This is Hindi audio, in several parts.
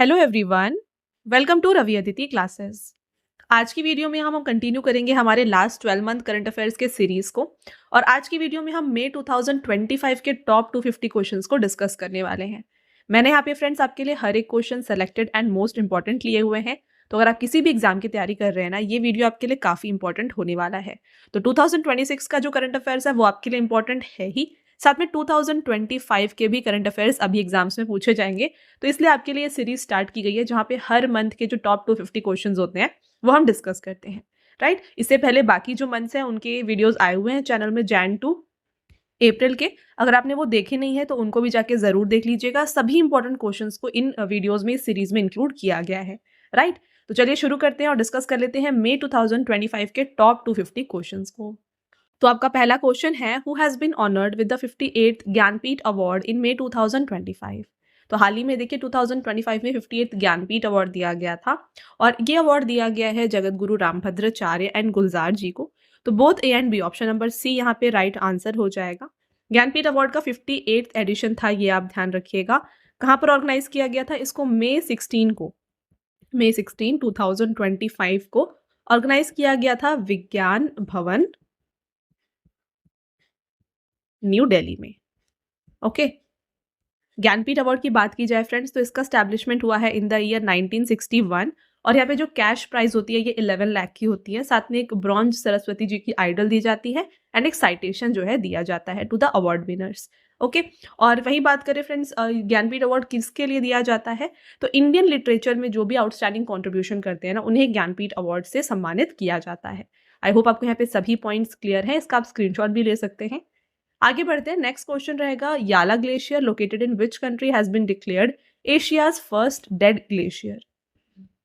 Hello everyone, welcome to Ravi Aditi classes. आज की वीडियो में हम कंटिन्यू करेंगे हमारे लास्ट 12 मंथ करंट अफेयर्स के सीरीज को। और आज की वीडियो में हम मई 2025 के टॉप 250 क्वेश्चंस को डिस्कस करने वाले हैं। मैंने यहाँ पे फ्रेंड्स आपके लिए हर एक question selected and most important लिए हुए हैं। तो अगर आप किसी भी एग्जाम की तैयारी कर रहे हैं ना, ये वीडियो आपके लिए काफी इंपॉर्टेंट होने वाला है। तो 2026 का जो करंट अफेयर्स है वो आपके लिए इंपॉर्टेंट है ही, साथ में 2025 के भी करंट अफेयर्स अभी एग्जाम्स में पूछे जाएंगे। तो इसलिए आपके लिए सीरीज स्टार्ट की गई है जहाँ पे हर मंथ के जो टॉप 250 क्वेश्चंस होते हैं वो हम डिस्कस करते हैं। राइट, इससे पहले बाकी जो मंथ्स हैं उनके वीडियोस आए हुए हैं चैनल में जैन टू अप्रैल के। अगर आपने वो देखे नहीं है तो उनको भी जाके जरूर देख लीजिएगा। सभी इंपॉर्टेंट क्वेश्चंस को इन वीडियोस में इस सीरीज में इंक्लूड किया गया है। राइट, तो चलिए शुरू करते हैं और डिस्कस कर लेते हैं मई 2025 के टॉप 250 क्वेश्चंस को। तो आपका पहला क्वेश्चन है, who has been honoured with the 58th Jnanpith award in May 2025। तो हाल ही में देखिए 2025 में 58th ज्ञानपीठ अवार्ड दिया गया था और ये अवार्ड दिया गया है जगत गुरु रामभद्राचार्य एंड गुलजार जी को। तो both A and B, option number C यहाँ पे राइट आंसर हो जाएगा। ज्ञानपीठ अवार्ड का 58th एडिशन था, ये आप ध्यान रखिएगा। कहाँ पर ऑर्गेनाइज किया गया था इसको? मई 16 2025 को ऑर्गेनाइज किया गया था विज्ञान भवन, न्यू दिल्ली में। ओके, ज्ञानपीठ अवार्ड की बात की जाए फ्रेंड्स तो इसका स्टैब्लिशमेंट हुआ है इन द ईयर 1961 और यहाँ पे जो कैश प्राइज होती है ये 11 लाख की होती है। साथ में एक ब्रॉन्ज सरस्वती जी की आइडल दी जाती है एंड एक साइटेशन जो है दिया जाता है to the award winners. Okay, और वही बात करें फ्रेंड्स, ज्ञानपीठ अवार्ड किसके लिए दिया जाता है? तो इंडियन लिटरेचर में जो भी आउटस्टैंडिंग कॉन्ट्रीब्यूशन करते हैं ना, उन्हें ज्ञानपीठ अवार्ड से सम्मानित किया जाता है। आई होप आपको यहाँ पे सभी पॉइंट्स क्लियर है। इसका आप स्क्रीनशॉट भी ले सकते हैं। आगे बढ़ते हैं, नेक्स्ट क्वेश्चन रहेगा, Yala glacier located in which country has been declared Asia's first dead glacier.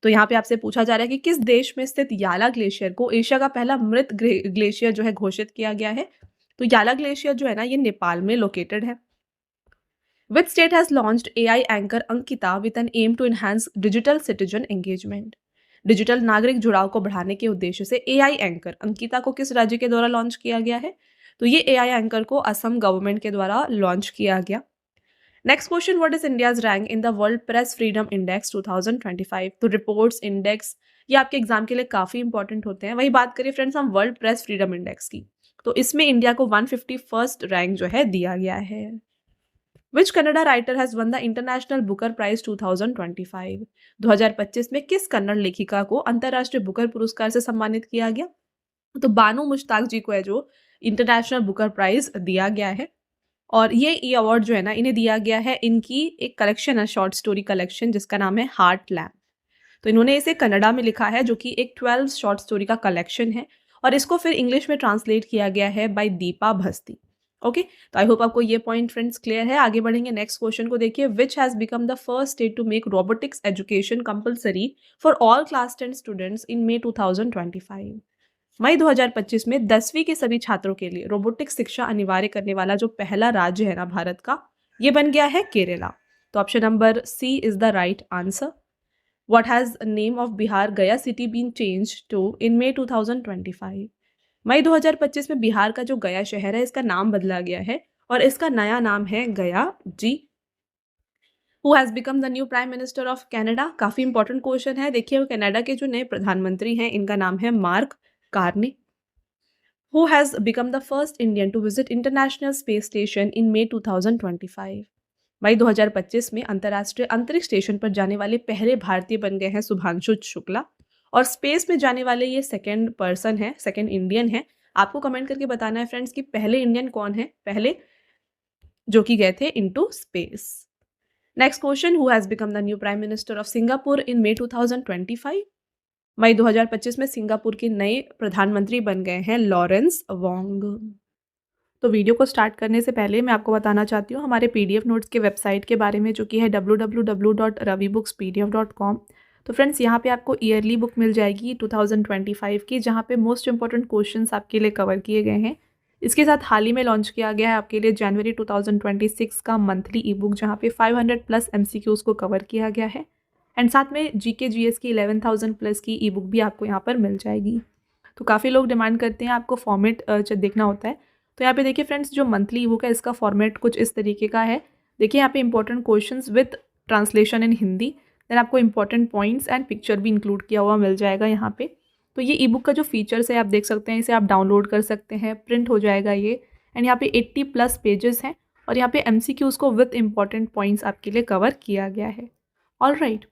तो यहाँ पे आपसे पूछा जा रहा है कि किस देश में स्थित याला ग्लेशियर को एशिया का पहला मृत ग्लेशियर जो है घोषित किया गया है? तो याला ग्लेशियर जो है ना, ये नेपाल में लोकेटेड है। Which state has launched AI anchor Ankita with N M to enhance digital citizen engagement. Digital नागरिक जुड़ाव को बढ़ाने के उद्देश्य से एआई एंकर अंकिता को किस राज्य के द्वारा लॉन्च किया गया है? तो ये एआई एंकर को असम गवर्नमेंट के द्वारा लॉन्च किया गया। Next question, what is India's rank in the world press freedom index 2025। तो रिपोर्ट्स इंडेक्स ये आपके एग्जाम के लिए काफी इंपॉर्टेंट होते हैं। वही बात करिए फ्रेंड्स हम वर्ल्ड प्रेस फ्रीडम इंडेक्स की, तो इसमें इंडिया को 151st रैंक जो है दिया गया है। Which Kannada writer has won the international Booker prize 2025। 2025 में किस कन्नड़ लेखिका को अंतर्राष्ट्रीय बुकर पुरस्कार से सम्मानित किया गया? तो बानू मुश्ताक जी को है जो इंटरनेशनल बुकर प्राइज दिया गया है। और ये अवार्ड जो है ना, इन्हें दिया गया है, इनकी एक कलेक्शन है, शॉर्ट स्टोरी कलेक्शन जिसका नाम है हार्ट लैम्प। तो इन्होंने इसे कन्नड़ा में लिखा है जो कि एक 12 शॉर्ट स्टोरी का कलेक्शन है और इसको फिर इंग्लिश में ट्रांसलेट किया गया है बाय दीपा भस्ती। ओके, तो आई होप आपको ये पॉइंट फ्रेंड्स क्लियर है। आगे बढ़ेंगे, नेक्स्ट क्वेश्चन को देखिए, which has become the first state to make robotics education compulsory for all class 10 students in May 2025। मई 2025 में 10वीं के सभी छात्रों के लिए रोबोटिक्स शिक्षा अनिवार्य करने वाला जो पहला राज्य है ना भारत का, ये बन गया है केरला। तो option number C is the right answer. What has name of Bihar Gaya city been change to in May 2025। मई 2025 में बिहार का जो गया शहर है इसका नाम बदला गया है और इसका नया नाम है Gaya ji. Who has become the new prime minister of Canada. काफी इंपॉर्टेंट क्वेश्चन है। देखिए कनाडा के जो नए प्रधानमंत्री हैं इनका नाम है mark Carney. Who has become the first Indian to visit International Space Station in May 2025? मई 2025 में अंतर्राष्ट्रीय अंतरिक्ष स्टेशन पर जाने वाले पहले भारतीय बन गए हैं शुभांशु शुक्ला और स्पेस में जाने वाले ये सेकंड पर्सन है, सेकंड इंडियन है। आपको कमेंट करके बताना है फ्रेंड्स कि पहले इंडियन कौन है, पहले जो कि गए थे into space. Next question, who has become the new prime minister of Singapore in May 2025। मई 2025 में सिंगापुर के नए प्रधानमंत्री बन गए हैं लॉरेंस वोंग। तो वीडियो को स्टार्ट करने से पहले मैं आपको बताना चाहती हूँ हमारे पीडीएफ नोट्स के वेबसाइट के बारे में, जो कि है www.ravibookspdf.com। तो फ्रेंड्स यहाँ पे आपको ईयरली बुक मिल जाएगी 2025 की, जहाँ पे मोस्ट इंपॉर्टेंट क्वेश्चंस आपके लिए कवर किए गए हैं। इसके साथ हाल ही में लॉन्च किया गया है आपके लिए जनवरी 2026 का मंथली ई बुक, जहाँ पे 500+ MCQs को कवर किया गया है एंड साथ में जीके जीएस की 11,000+ की ई बुक भी आपको यहाँ पर मिल जाएगी। तो काफ़ी लोग डिमांड करते हैं आपको फॉर्मेट देखना होता है। तो यहाँ पे देखिए फ्रेंड्स, जो मंथली ई बुक है इसका फॉर्मेट कुछ इस तरीके का है। देखिए यहाँ पे important questions with translation in Hindi, then आपको इंपॉर्टेंट पॉइंट्स एंड पिक्चर भी इंक्लूड किया हुआ मिल जाएगा यहाँ पे। तो ये ई बुक का जो फीचर्स है आप देख सकते हैं, इसे आप डाउनलोड कर सकते हैं, प्रिंट हो जाएगा ये। एंड यहाँ पे 80+ पेजेस हैं और यहाँ पे MCQs को विद इंपॉर्टेंट पॉइंट्स आपके लिए कवर किया गया है। ऑलराइट,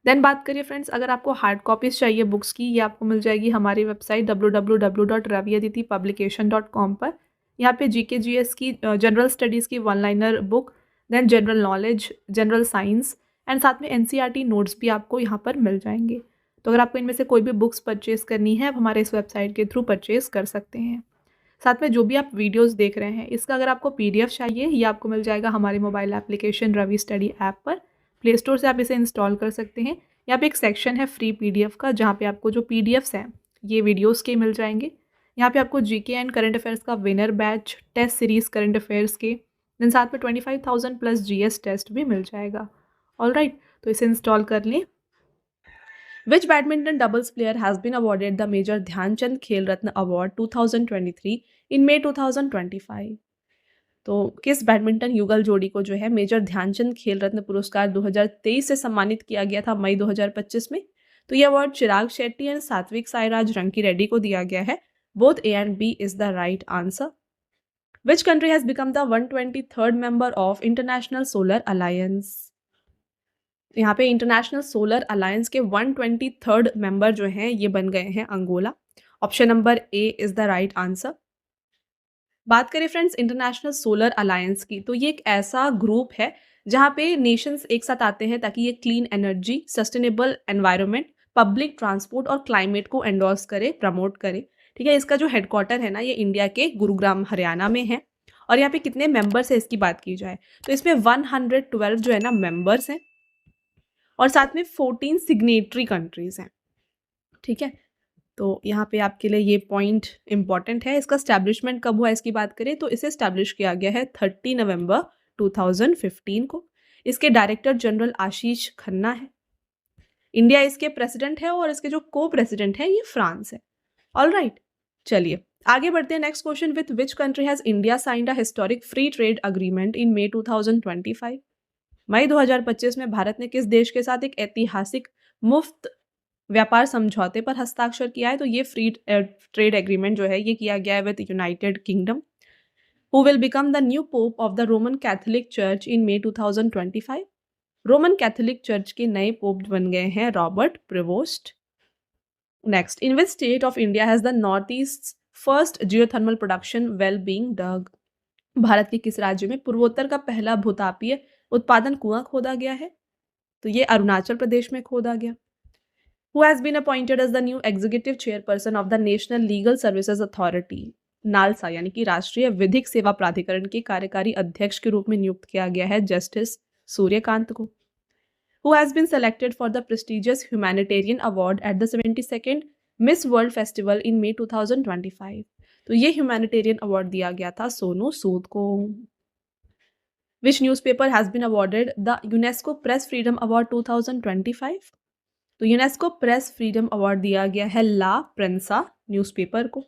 देन बात करिए फ्रेंड्स, अगर आपको हार्ड कॉपीज़ चाहिए बुक्स की, ये आपको मिल जाएगी हमारी वेबसाइट www.raviaditipublication.com पर। यहाँ पे GK GS की जनरल स्टडीज़ की 1-लाइनर book, then general knowledge, general science and साथ में NCERT नोट्स भी आपको यहाँ पर मिल जाएंगे। तो अगर आपको इनमें से कोई भी बुक्स परचेज करनी है आप हमारे इस वेबसाइट के थ्रू परचेज कर सकते हैं। साथ में जो भी आप वीडियोस देख रहे हैं इसका अगर आपको PDF चाहिए, ये आपको मिल जाएगा हमारी mobile application Ravi study app पर। प्ले स्टोर से आप इसे इंस्टॉल कर सकते हैं। यहाँ पे एक सेक्शन है फ्री PDF का, जहाँ पे आपको जो PDFs हैं ये वीडियोस के मिल जाएंगे। यहाँ पे आपको GK एंड करंट अफेयर्स का winner batch, test series current affairs के, देन साथ में 25,000+ GS टेस्ट भी मिल जाएगा। ऑलराइट, तो इसे इंस्टॉल कर लें। Which badminton doubles player has been awarded the Major Dhyanchand Khel Ratna Award 2023 in May 2025? तो किस बैडमिंटन युगल जोड़ी को जो है मेजर ध्यानचंद खेल रत्न पुरस्कार 2023 से सम्मानित किया गया था मई 2025 में? तो ये अवार्ड चिराग शेट्टी एंड सात्विक साईराज रंकी रेड्डी को दिया गया है। Both A and B is the right answer. Which country has become the 123rd member of International Solar Alliance? यहाँ पे इंटरनेशनल सोलर अलायंस के 123rd मेंबर जो हैं ये बन गए हैं Angola. Option number A is the right answer. बात करें फ्रेंड्स इंटरनेशनल सोलर अलायंस की, तो ये एक ऐसा ग्रुप है जहाँ पे नेशंस एक साथ आते हैं ताकि ये clean energy, sustainable environment, public transport और क्लाइमेट को एंडोर्स करे, प्रमोट करे। ठीक है, इसका जो हेडक्वार्टर है ना ये इंडिया के गुरुग्राम हरियाणा में है। और यहाँ पे कितने मेंबर्स है इसकी बात की जाए तो इसमें 112 जो है ना मेंबर्स हैं और साथ में 14 सिग्नेटरी कंट्रीज हैं। ठीक है, तो यहाँ पे आपके लिए ये पॉइंट इंपॉर्टेंट है। इसका स्टैब्लिशमेंट कब हुआ इसकी बात करें तो इसे स्टैब्लिश किया गया है 30 नवंबर 2015 को। इसके डायरेक्टर जनरल आशीष खन्ना है। इंडिया इसके प्रेसिडेंट है और इसके जो को प्रेसिडेंट है ये फ्रांस है। ऑलराइट, चलिए आगे बढ़ते हैं। Next question, with which country has India signed a historic free trade agreement in May 2025? मई 2025 में भारत ने किस देश के साथ एक ऐतिहासिक मुफ्त व्यापार समझौते पर हस्ताक्षर किया है? तो ये फ्री ट्रेड एग्रीमेंट जो है ये किया गया है with United Kingdom. Who will become the new pope of the Roman Catholic church in May 2025? Roman Catholic church के नए पोप बन गए हैं Robert Prevost. Next, in which state of India has the north east first geothermal production well being dug? Bharat के किस राज्य में पूर्वोत्तर का पहला भूतापीय उत्पादन कुआं खोदा गया है? तो ये अरुणाचल प्रदेश में खोदा गया। Who has been appointed as the new executive chairperson of the National Legal Services Authority? NALSA यानी कि राष्ट्रीय विधिक सेवा प्राधिकरण के कार्यकारी अध्यक्ष के रूप में नियुक्त किया गया है जस्टिस सूर्यकांत को। Who has been selected for the prestigious humanitarian award at the 72nd Miss World Festival in May 2025? तो ये ह्यूमैनिटेरियन अवार्ड दिया गया था सोनू सूद को। Which newspaper has been awarded the UNESCO Press Freedom Award 2025? तो यूनेस्को प्रेस फ्रीडम अवार्ड दिया गया है ला प्रेंसा न्यूज़पेपर को।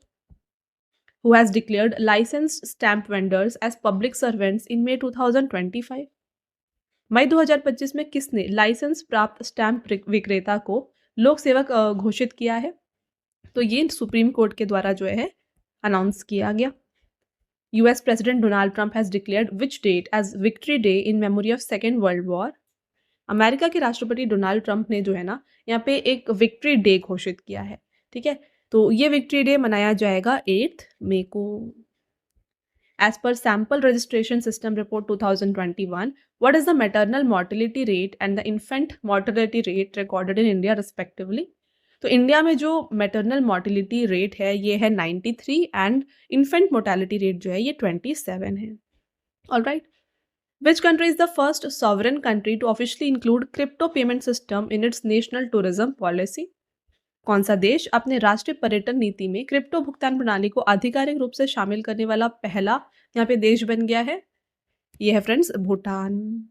Who has declared licensed stamp vendors as public servants in May 2025? मई 2025 में किसने लाइसेंस प्राप्त स्टैम्प विक्रेता को लोक सेवक घोषित किया है? तो ये सुप्रीम कोर्ट के द्वारा जो है अनाउंस किया गया। US president Donald Trump has declared which date as victory day in memory of second world war? America के राष्ट्रपति डोनाल्ड ट्रंप ने जो है ना यहाँ पे एक विक्ट्री डे घोषित किया है। ठीक है, तो ये विक्ट्री डे मनाया जाएगा 8 मई को। एज पर sample registration system report 2021, what is the maternal mortality rate and the infant mortality rate recorded in India respectively? तो इंडिया में जो मैटरनल मॉर्टेलिटी रेट है ये है 93 एंड इन्फेंट मोर्टेलिटी रेट जो है ये 27 है। Alright, Which country is the first sovereign country to officially include crypto payment system in its national tourism policy? कौन सा देश अपने राष्ट्रीय पर्यटन नीति में क्रिप्टो भुगतान प्रणाली को आधिकारिक रूप से शामिल करने वाला पहला यहाँ पे देश बन गया है? ये है friends Bhutan.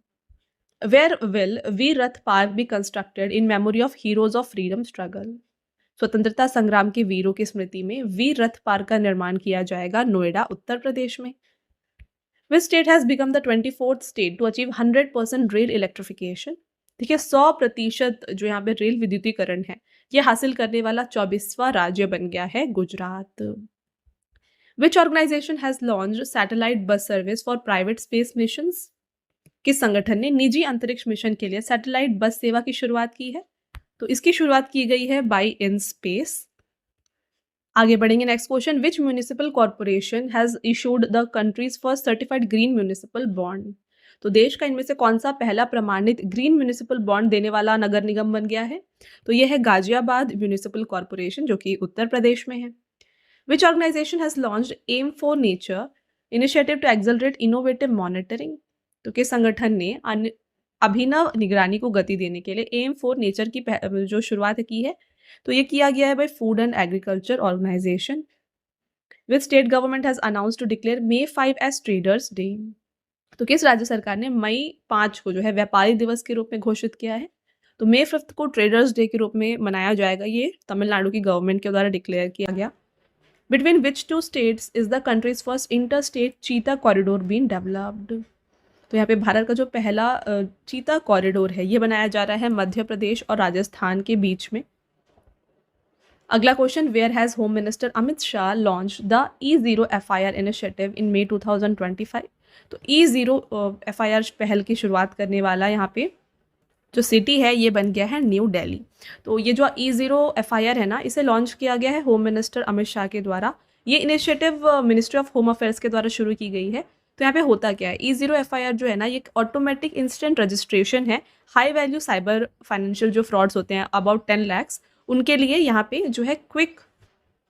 Where will Veer Rath park be constructed in memory of heroes of freedom struggle? स्वतंत्रता संग्राम के वीरों की स्मृति में वीर रथ पार्क का निर्माण किया जाएगा नोएडा उत्तर प्रदेश में। Which state has become the 24th state to achieve 100% rail electrification? ठीक है, 100% जो यहाँ पे रेल विद्युतीकरण है, ये हासिल करने वाला 24वां राज्य बन गया है Gujarat. Which organisation has launched satellite bus service for private space missions? किस संगठन ने निजी अंतरिक्ष मिशन के लिए सैटेलाइट बस सेवा की शुरुआत की है? तो इसकी शुरुआत की गई है बाय इन स्पेस। आगे बढ़ेंगे, next question, which municipal corporation has issued the country's first certified green municipal bond? तो देश का इनमें से कौन सा पहला प्रमाणित ग्रीन म्यूनिसिपल बॉन्ड देने वाला नगर निगम बन गया है? तो यह है गाजियाबाद म्यूनिसिपल कॉर्पोरेशन, जो कि उत्तर प्रदेश में है। Which organisation has launched aim for nature initiative to accelerate innovative monitoring? तो किस संगठन ने अभिनव निगरानी को गति देने के लिए एम फॉर नेचर की जो शुरुआत की है? तो ये किया गया है by food and agriculture organisation. Which state government has announce to declare May 5 as traders day? तो किस राज्य सरकार ने मई 5 को जो है व्यापारी दिवस के रूप में घोषित किया है? तो May 5 को ट्रेडर्स डे के रूप में मनाया जाएगा, ये तमिलनाडु की गवर्नमेंट के द्वारा डिक्लेयर किया गया। Between which two states is the country's first inter state cheetah corridor been developed? तो यहाँ पे भारत का जो पहला चीता कॉरिडोर है, ये बनाया जा रहा है मध्य प्रदेश और राजस्थान के बीच में। अगला question, where has home minister Amit Shah launch the E0 FIR initiative in May 2025? तो E0 FIR पहल की शुरुआत करने वाला यहाँ पे जो सिटी है, ये बन गया है न्यू दिल्ली। तो ये जो E0 FIR है ना, इसे लॉन्च किया गया है होम मिनिस्टर अमित शाह के द्वारा। ये initiative ministry of home affairs के द्वारा शुरू की गई है। तो यहाँ पे होता क्या है, E0 FIR जो है ना, ये एक ऑटोमेटिक इंस्टेंट रजिस्ट्रेशन है हाई वैल्यू साइबर फाइनेंशियल जो फ्रॉड्स होते हैं अबाउट 10 lakhs, उनके लिए यहाँ पे जो है क्विक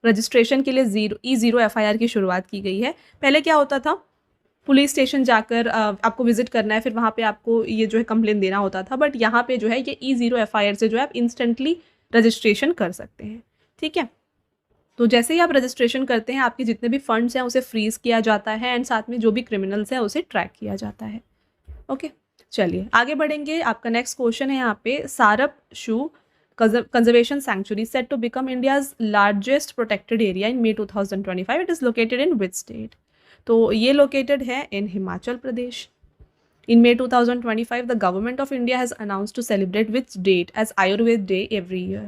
रजिस्ट्रेशन के लिए E0 FIR की शुरुआत की गई है। पहले क्या होता था, पुलिस स्टेशन जाकर आपको विजिट करना है, फिर वहाँ पे आपको ये जो है कंप्लेन देना होता था, बट यहाँ पे जो है ये E0 FIR से जो है आप इंस्टेंटली रजिस्ट्रेशन कर सकते हैं। ठीक है, तो जैसे ही आप रजिस्ट्रेशन करते हैं, आपके जितने भी फंड्स हैं उसे फ्रीज किया जाता है एंड साथ में जो भी क्रिमिनल्स हैं उसे ट्रैक किया जाता है। ओके, चलिए आगे बढ़ेंगे। आपका नेक्स्ट क्वेश्चन है यहाँ पे, सारप शू conservation sanctuary said to become India's largest protected area in May 2025. It is located in which state? तो ये located है in Himachal Pradesh. In May 2025, the government of India has announced to celebrate which date as Ayurved Day every year?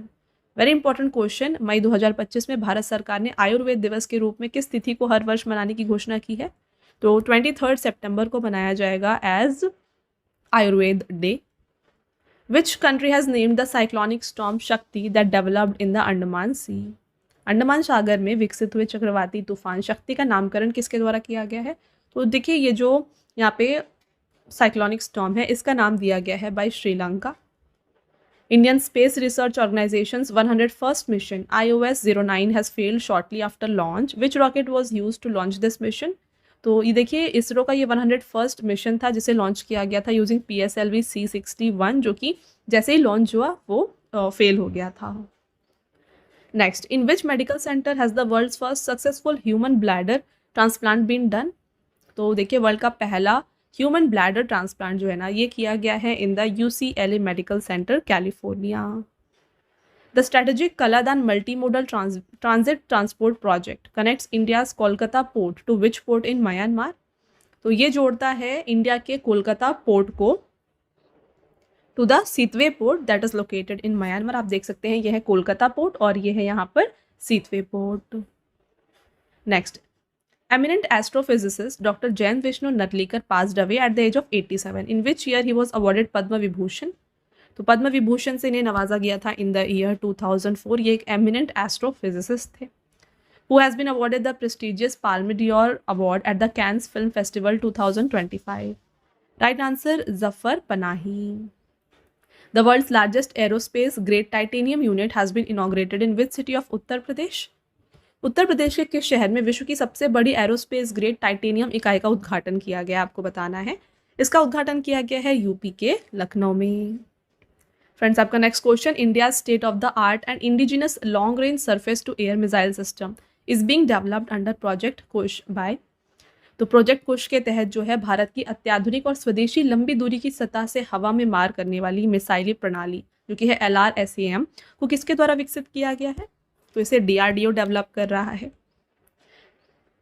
Very important question. मई 2025 में भारत सरकार ने आयुर्वेद दिवस के रूप में किस तिथि को हर वर्ष मनाने की घोषणा की है? तो 23 सितंबर को मनाया जाएगा as Ayurveda day. Which country has named the cyclonic storm Shakti that developed in the Andaman Sea? Andaman सागर में विकसित हुए चक्रवाती तूफान शक्ति का नामकरण किसके द्वारा किया गया है? तो देखिए, ये जो यहाँ पे साइक्लोनिक स्टॉर्म है, इसका नाम दिया गया है by Sri Lanka. Indian space research organisation's 101st mission IOS-09 has failed shortly after launch. Which rocket was used to launch this mission? तो ये देखिए, इसरो का ये 101st मिशन था जिसे लॉन्च किया गया था यूजिंग PSLV C61, जो कि जैसे ही लॉन्च हुआ वो फेल हो गया था। Next, in which medical centre has the world's first successful human bladder transplant been done? तो देखिए, वर्ल्ड का पहला ह्यूमन ब्लैडर ट्रांसप्लांट जो है ना, ये किया गया है in the UCLA medical centre California. The strategic Kaladan multimodal transit transport project connects India's Kolkata port to which port in Myanmar? तो ये जोड़ता है इंडिया के कोलकाता पोर्ट को to the Sittwe port that is located in Myanmar. आप देख सकते हैं, यह है कोलकाता पोर्ट और ये है यहाँ पर Sittwe port. Next, eminent astrophysicist doctor Jayant Vishnu Narlikar passed away at the age of 87। In which year he was awarded Padma Vibhushan? तो पद्म विभूषण से इन्हें नवाजा गया था इन द ईयर 2004। ये एक एमिनेंट एस्ट्रोफिजिसिस्ट थे। Who has been awarded the prestigious Palme d'Or award at the Cannes film festival 2025? Right answer, Jafar Panahi. The world's largest aerospace grade titanium unit has been inaugurated in which city of Uttar Pradesh? Uttar Pradesh के किस शहर में विश्व की सबसे बड़ी एरोस्पेस ग्रेड टाइटेनियम इकाई का उद्घाटन किया गया? आपको बताना है। इसका उद्घाटन किया गया है यूपी के लखनऊ में। फ्रेंड्स, आपका next question, India state of the art and indigenous long range surface to air missile system is being developed under project Kush by? तो प्रोजेक्ट कुश के तहत जो है भारत की अत्याधुनिक और स्वदेशी लंबी दूरी की सतह से हवा में मार करने वाली मिसाइली प्रणाली जो कि है LRSAM को किसके द्वारा विकसित किया गया है? तो इसे DRDO डेवलप कर रहा है।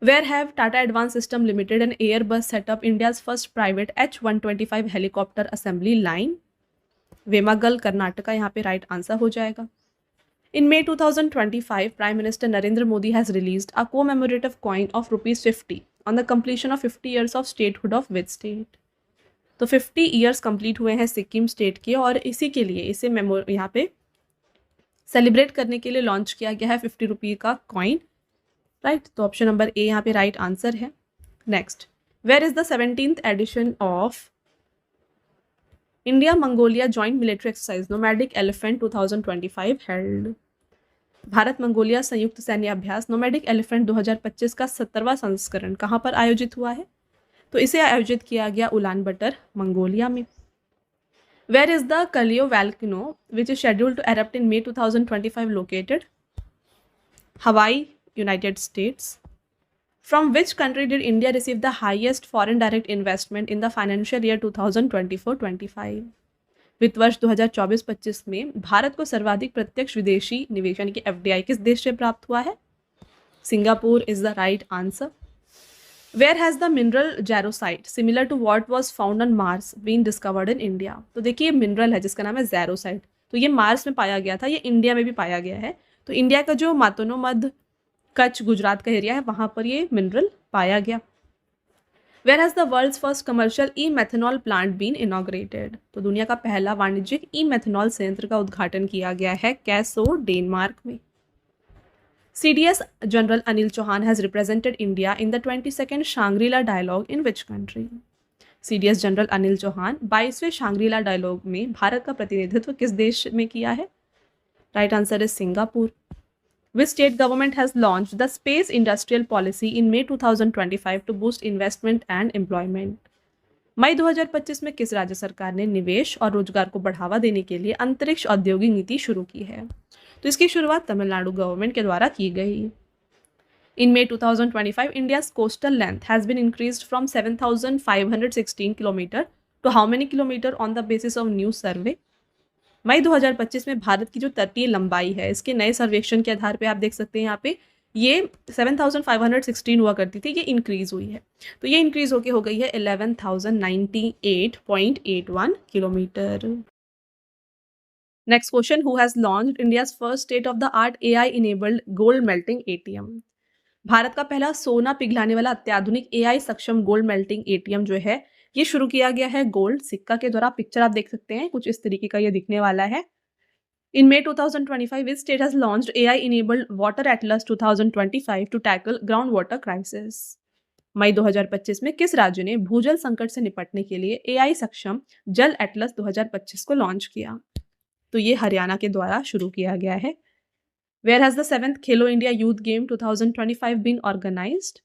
Where have Tata advance system limited and Airbus setup India's first private H-125 helicopter assembly line? Vemagal Karnataka यहाँ पे राइट आंसर हो जाएगा। In May 2025, Prime Minister Narendra Modi has released a commemorative coin of rupees 50 on the completion of 50 years of statehood of which state? तो 50 ईयर्स कंप्लीट हुए हैं सिक्किम स्टेट के और इसी के लिए इसे यहाँ पे सेलिब्रेट करने के लिए लॉन्च किया गया है 50 रुपये का कॉइन, राइट। तो ऑप्शन नंबर ए यहाँ पे राइट आंसर है। Next, where is the 17th edition of India Mongolia joint military exercise nomadic elephant 2025 held? Bharat Mongolia संयुक्त सैन्य अभ्यास नोमैडिक एलिफेंट 2025 का 70वां संस्करण कहाँ पर आयोजित हुआ है? तो इसे आयोजित किया गया उलान बटर मंगोलिया में। Where is the Kilauea volcano which is scheduled to erupt in May 2025 located? Hawaii, United States. From which country did India receive the highest foreign direct investment in the financial year 2024-25? वित्त वर्ष 2024-25 में भारत को सर्वाधिक प्रत्यक्ष विदेशी निवेश यानी कि FDI किस देश से प्राप्त हुआ है? Singapore is the right answer. Where has the mineral jarosite similar to what was found on Mars been discovered in India? तो देखिए मिनरल है जिसका नाम है जेरोसाइट, तो ये मार्स में पाया गया था, ये इंडिया में भी पाया गया है। तो इंडिया का जो मातनो मध्य कच्छ गुजरात का एरिया है वहाँ पर ये मिनरल पाया गया। Where has the world's first commercial E methanol plant been inaugurated? तो दुनिया का पहला वाणिज्यिक ई मेथनॉल संयंत्र का उद्घाटन किया गया है कैसो, डेनमार्क में। CDS general Anil Chauhan has represented India in the 22nd Shangri-La dialogue in which country? CDS general Anil Chauhan 22वें शांग्रीला डायलॉग में भारत का प्रतिनिधित्व किस देश में किया है? Right answer is Singapore. Which state government has launched the space industrial policy in May 2025 to boost investment and employment? मई 2025 में किस राज्य सरकार ने निवेश और रोजगार को बढ़ावा देने के लिए अंतरिक्ष औद्योगिक नीति शुरू की है? तो इसकी शुरुआत तमिलनाडु गवर्नमेंट के द्वारा की गई। In May 2025, India's coastal length has been increased from 7,516 km to how many km on the basis of new survey? मई 2025 में भारत की जो तटीय लंबाई है इसके नए सर्वेक्षण के आधार पे आप देख सकते हैं यहाँ पे ये 7,516 हुआ करती थी, ये इंक्रीज हुई है। तो ये इंक्रीज होके हो गई है 11,098.81 kilometre. Next question, who has launched India's first state of the art AI enabled gold melting ATM? Bharat का पहला सोना पिघलाने वाला अत्याधुनिक AI सक्षम गोल्ड मेल्टिंग ATM जो है ये शुरू किया गया है गोल्ड सिक्का के द्वारा। पिक्चर आप देख सकते हैं कुछ इस तरीके का ये दिखने वाला है। In May 2025 which state has launched AI enabled water atlas 2025 to tackle ground water crisis? मई 2025 में किस राज्य ने भूजल संकट से निपटने के लिए AI सक्षम जल एटलस 2025 को लॉन्च किया? तो ये हरियाणा के द्वारा शुरू किया गया है। Where has the 7th Khelo India youth game 2025 been organised?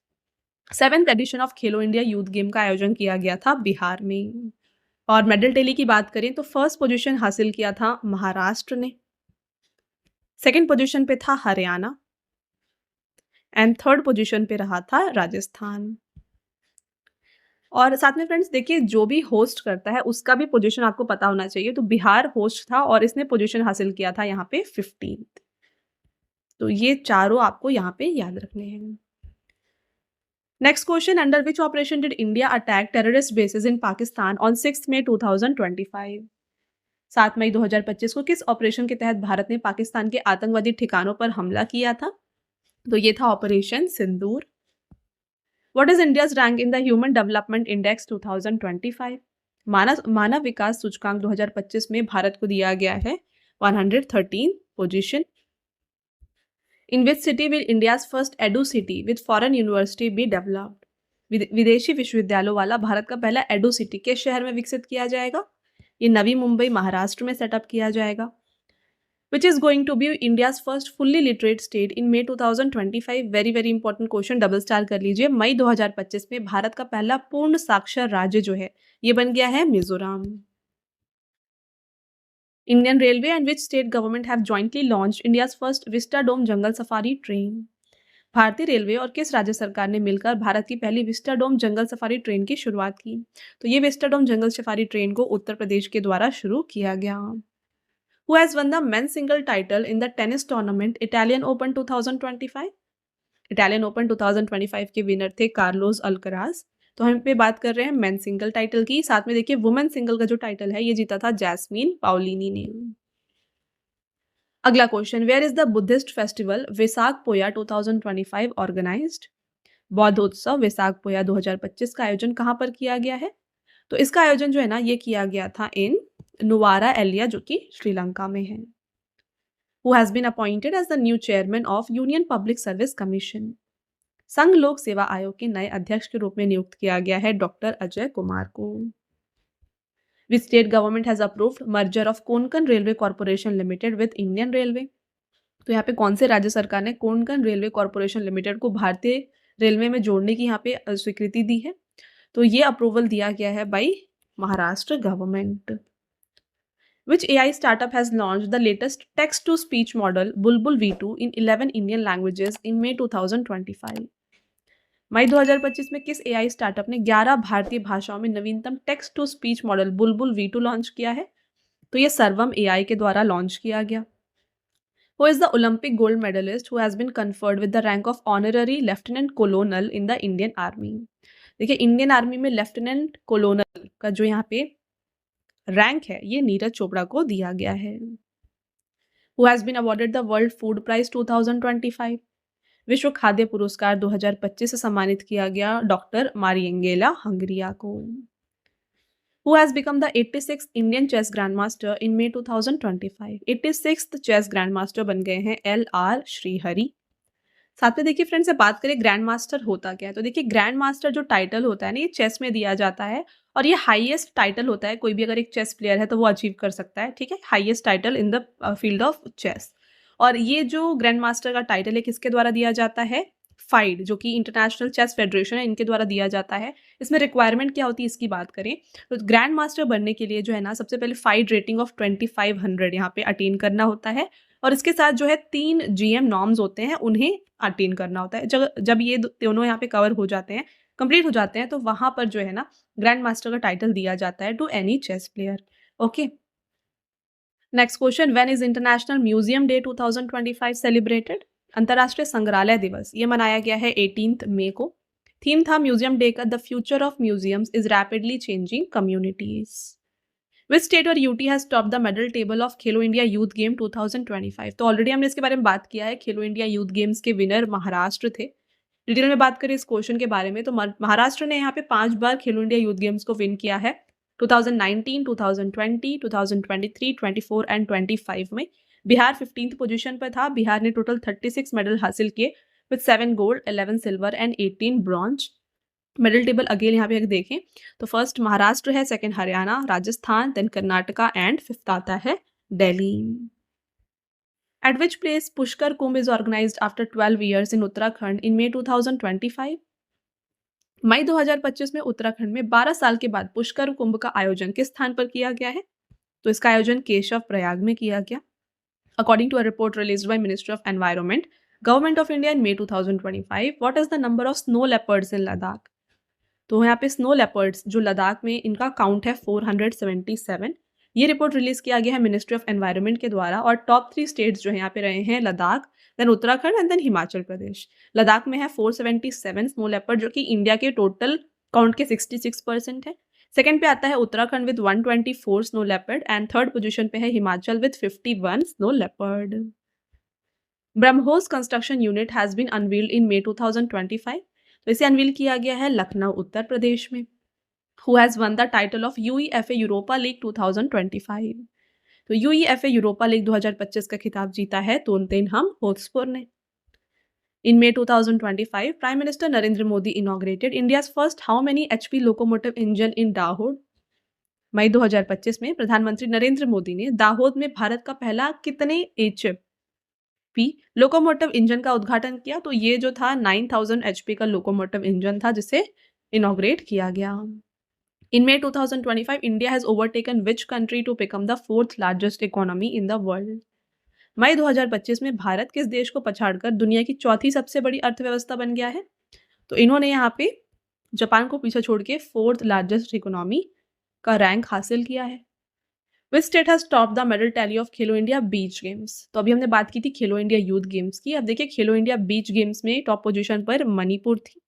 7th edition of Khelo India youth game का आयोजन किया गया था बिहार में। और मेडल टैली की बात करें तो फर्स्ट पोजीशन हासिल किया था महाराष्ट्र ने, सेकंड पोजीशन पे था हरियाणा एंड थर्ड पोजीशन पे रहा था राजस्थान। और साथ में फ्रेंड्स देखिए जो भी होस्ट करता है उसका भी पोजीशन आपको पता होना चाहिए। तो बिहार होस्ट था और इसने पोजीशन हासिल किया था यहाँ पे 15th। तो ये चारों आपको यहाँ पे याद रखने हैं। Next question, under which operation did India attack terrorist basis in Pakistan on 6 मई 2025? 7 मई 2025 को किस ऑपरेशन के तहत भारत ने पाकिस्तान के आतंकवादी ठिकानों पर हमला किया था? तो ये था operation Sindoor. What is India's rank in the human development index 2025? मानव विकास सूचकांक 2025 में भारत को दिया गया है 113 position. In which city will India's first edu city with foreign university be developed? विदेशी विश्वविद्यालयों वाला भारत का पहला एडू सिटी किस शहर में विकसित किया जाएगा? ये नवी मुंबई महाराष्ट्र में सेटअप किया जाएगा। Which is going to be India's first fully literate state in May 2025? Very very important question, double star कर लीजिए। मई 2025 में भारत का पहला पूर्ण साक्षर राज्य जो है ये बन गया है Mizoram. Indian Railway and which state government have jointly launched India's first Vistadome jungle safari train? भारतीय रेलवे और किस राज्य सरकार ने मिलकर भारत की पहली विस्टाडोम जंगल सफारी ट्रेन की शुरुआत की? तो ये विस्टाडोम जंगल सफारी ट्रेन को उत्तर प्रदेश के द्वारा शुरू किया गया। Who has won the men's single title in the tennis tournament Italian Open 2025? Italian Open 2025 के विनर थे कार्लोस अल्कराज। तो हम यहाँ पे बात कर रहे हैं मेन सिंगल टाइटल की, साथ में देखिए वुमेन सिंगल का जो टाइटल है ये जीता था जैस्मीन पाउलिनी ने। अगला question, where is the Buddhist festival Vesak Poya 2025 organised? बौद्ध उत्सव वेसाक पोया 2025 का आयोजन कहाँ पर किया गया है? तो इसका आयोजन जो है ना ये किया गया था इन नुवारा एलिया जो कि श्रीलंका में है। Who has been appointed as the new chairman of union public service commission? संघ लोक सेवा आयोग के नए अध्यक्ष के रूप में नियुक्त किया गया है डॉक्टर अजय कुमार को। विच state government has approved merger of Konkan railway corporation limited with Indian railway? तो यहाँ पे कौन से राज्य सरकार ने कोंकण रेलवे कॉर्पोरेशन लिमिटेड को भारतीय रेलवे में जोड़ने की यहाँ पे स्वीकृति दी है? तो ये अप्रूवल दिया गया है by Maharashtra government. Which AI startup has launched the latest text-to-speech model Bulbul V2 in 11 Indian languages in May 2025? मई 2025 में किस AI स्टार्टअप ने 11 भारतीय भाषाओं में नवीनतम text to speech model Bulbul V2 launch किया है? तो ये सर्वम AI के द्वारा लॉन्च किया गया। Who is the Olympic gold medalist who has been conferred with the rank of honorary lieutenant colonel in the Indian Army? देखिए इंडियन आर्मी में लेफ्टिनेंट कोलोनल का जो यहाँ पे रैंक है ये नीरज चोपड़ा को दिया गया है। Who has been awarded the World Food Prize 2025? विश्व खाद्य पुरस्कार 2025 से सम्मानित किया गया डॉक्टर मारियंगेला हंगरिया को। Who has become the 86th Indian chess grandmaster in May 2025? 86th chess grandmaster बन गए हैं LR श्रीहरि। साथ में देखिए फ्रेंड्स, से बात करें ग्रैंड मास्टर होता क्या है, तो देखिए ग्रैंड मास्टर जो टाइटल होता है ना ये चेस में दिया जाता है और ये हाईएस्ट टाइटल होता है, कोई भी अगर एक चेस प्लेयर है तो वो अचीव कर सकता है, ठीक है, highest title in the field of chess. और ये जो ग्रैंड मास्टर का टाइटल है किसके द्वारा दिया जाता है? फाइड, जो कि इंटरनेशनल चेस फेडरेशन है, इनके द्वारा दिया जाता है। इसमें रिक्वायरमेंट क्या होती है इसकी बात करें तो ग्रैंड मास्टर बनने के लिए जो है ना सबसे पहले फाइड रेटिंग ऑफ 2500 यहाँ पे अटेन करना होता है और इसके साथ जो है 3 GM नॉर्म्स होते हैं उन्हें अटेन करना होता है। जब ये दोनों यहाँ पे कवर हो जाते हैं, कंप्लीट हो जाते हैं, तो वहाँ पर जो है ना ग्रैंड मास्टर का टाइटल दिया जाता है to any chess player. Okay, next question, when is international museum day 2025 celebrated? अंतर्राष्ट्रीय संग्रहालय दिवस ये मनाया गया है 18 मई को। थीम था म्यूजियम डे का the future of museums is rapidly changing communities. Which state और UT has top the medal table of Khelo India youth game 2025? तो ऑलरेडी हमने इसके बारे में बात किया है, खेलो इंडिया यूथ गेम्स के विनर महाराष्ट्र थे। डिटेल में बात करें इस क्वेश्चन के बारे में तो महाराष्ट्र ने यहाँ पे 5 बार खेलो इंडिया यूथ गेम्स को विन किया है, 2019, 2020, 2023, 24 एंड 25 में। बिहार 15th पोजीशन पर था। बिहार ने टोटल 36 मेडल हासिल किए with 7 gold, 11 silver and 18 bronze. Medal table again यहाँ पे अगर देखें तो फर्स्ट महाराष्ट्र है, second Haryana, Rajasthan, then Karnataka and fifth आता है Delhi. At which place Pushkar Kumbh is organised after 12 years in Uttarakhand in May 2025? मई 2025 में उत्तराखंड में 12 साल के बाद पुष्कर कुंभ का आयोजन किस स्थान पर किया गया है? तो इसका आयोजन केशव प्रयाग में किया गया। According to a report released by ministry of environment government of India in May 2025, what is the number of snow leopards in Ladakh? तो यहाँ पे स्नो लेपर्ड्स जो लद्दाख में इनका काउंट है 477। ये रिपोर्ट रिलीज किया गया है मिनिस्ट्री ऑफ एनवायरनमेंट के द्वारा और टॉप 3 स्टेट्स जो है यहाँ पे रहे हैं Ladakh, then Uttarakhand and then Himachal Pradesh. Ladakh में है 477 स्नो लेपर्ड जो कि इंडिया के टोटल काउंट के 66% है। सेकंड पे आता है Uttarakhand with 124 snow leopard and third position पे है Himachal with 51 snow leopard. BrahMos construction unit has been unveiled in May 2025। तो इसे अनवील किया गया है लखनऊ उत्तर प्रदेश में। Who has won the title of UEFA Europa league 2025? तो UEFA यूरोपा लीग 2025 का खिताब जीता है टोटेनहम हॉटस्पर ने। In May 2025 prime minister Narendra Modi inaugurated India's first how many HP locomotive engine in Dahod? मई 2025 में प्रधानमंत्री नरेंद्र मोदी ने दाहोद में भारत का पहला कितने HP लोकोमोटिव इंजन का उद्घाटन किया? तो ये जो था 9000 HP का लोकोमोटिव इंजन था जिसे इनॉग्रेट किया गया। In May 2025 India has overtaken which country to become the 4th largest economy in the world? मई 2025 में भारत किस देश को पछाड़कर दुनिया की चौथी सबसे बड़ी अर्थव्यवस्था बन गया है? तो इन्होंने यहाँ पे जापान को पीछे छोड़ के 4th लार्जेस्ट इकोनॉमी का रैंक हासिल किया है। Which state has top the medal tally of Khelo India beach games? तो अभी हमने बात की थी खेलो इंडिया यूथ गेम्स की, अब देखिए खेलो इंडिया बीच गेम्स में टॉप पोजीशन पर मणिपुर थी।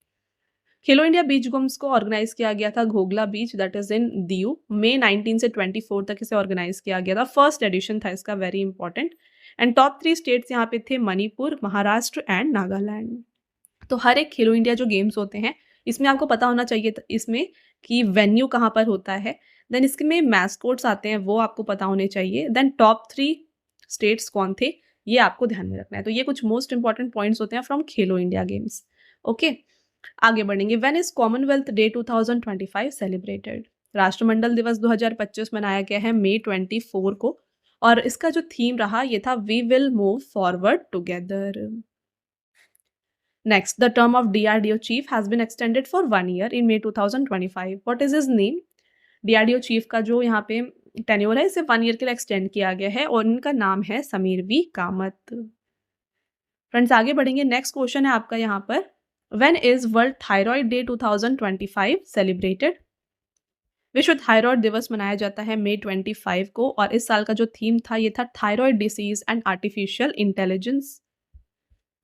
खेलो इंडिया बीच गेम्स को ऑर्गेनाइज किया गया था घोगला बीच, दैट इज इन दीव। मई 19 से 24 तक इसे ऑर्गेनाइज किया गया था। फर्स्ट एडिशन था इसका, very important. And top 3 states यहाँ पे थे मणिपुर, महाराष्ट्र एंड नागालैंड। तो हर एक खेलो इंडिया जो गेम्स होते हैं इसमें आपको पता होना चाहिए इसमें कि वेन्यू कहाँ पर होता है। देन इसमें मैस्कोट्स आते हैं, वो आपको पता होने चाहिए। देन टॉप 3 स्टेट्स कौन थे ये आपको ध्यान में रखना है। तो ये कुछ मोस्ट इंपॉर्टेंट पॉइंट्स होते हैं from Khelo India games. Okay, आगे बढ़ेंगे। When is Commonwealth day 2025 celebrated? राष्ट्रमंडल दिवस 2025 मनाया गया है मई 24 को, और इसका जो थीम रहा ये था we will move forward together. Next, the term of DRDO chief has been extended for 1 year in May 2025. What is his name? DRDO chief का जो यहाँ पे टेन्योर है इसे 1 ईयर के लिए एक्सटेंड किया गया है और इनका नाम है समीर वी कामत। फ्रेंड्स आगे बढ़ेंगे। नेक्स्ट क्वेश्चन है आपका यहाँ पर, when is world thyroid day 2025 celebrated? विश्व थायराइड दिवस मनाया जाता है मई 25 को, और इस साल का जो थीम था ये था thyroid disease and artificial intelligence.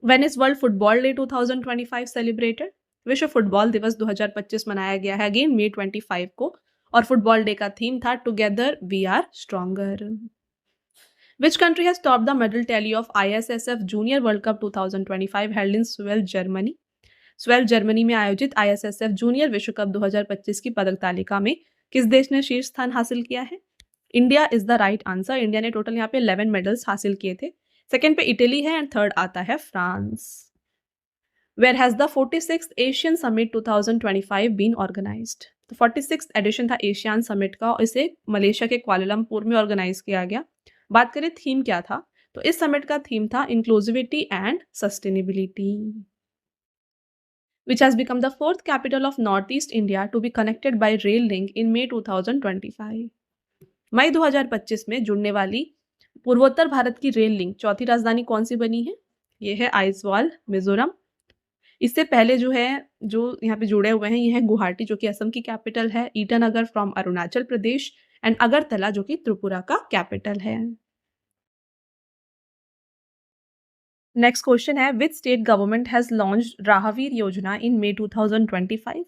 When is world football day 2025 celebrated? विश्व फुटबॉल दिवस 2025 मनाया गया है अगेन मई 25 को, और फुटबॉल डे का थीम था together we are stronger. Which country has topped the medal tally of ISSF Junior World Cup 2025 held in Seoul, Germany? Swell Germany में आयोजित ISSF जूनियर विश्व कप 2025 की पदक तालिका में किस देश ने शीर्ष स्थान हासिल किया है? India is the right answer. India ने टोटल यहाँ पे 11 मेडल्स हासिल किए थे। सेकंड पे इटली है एंड थर्ड आता है France. Where has the 46th Asian summit 2025 been organised? तो 46th एडिशन था एशियान समिट का, और इसे मलेशिया के कुआलालंपुर में ऑर्गेनाइज किया गया। बात करें थीम क्या था, तो इस समिट का थीम था inclusivity and sustainability. Which has become the fourth capital of Northeast India to be connected by rail link in May 2025. मई 2025 में जुड़ने वाली पूर्वोत्तर भारत की रेल लिंक चौथी राजधानी कौन सी बनी है? ये है आइजवाल, मिजोरम। इससे पहले जो यहाँ पे जुड़े हुए हैं ये है गुवाहाटी जो कि असम की कैपिटल है, ईटानगर फ्रॉम अरुणाचल प्रदेश, एंड अगरतला जो कि त्रिपुरा का कैपिटल है। नेक्स्ट क्वेश्चन है, which state government has launched Rahveer Yojana in May 2025?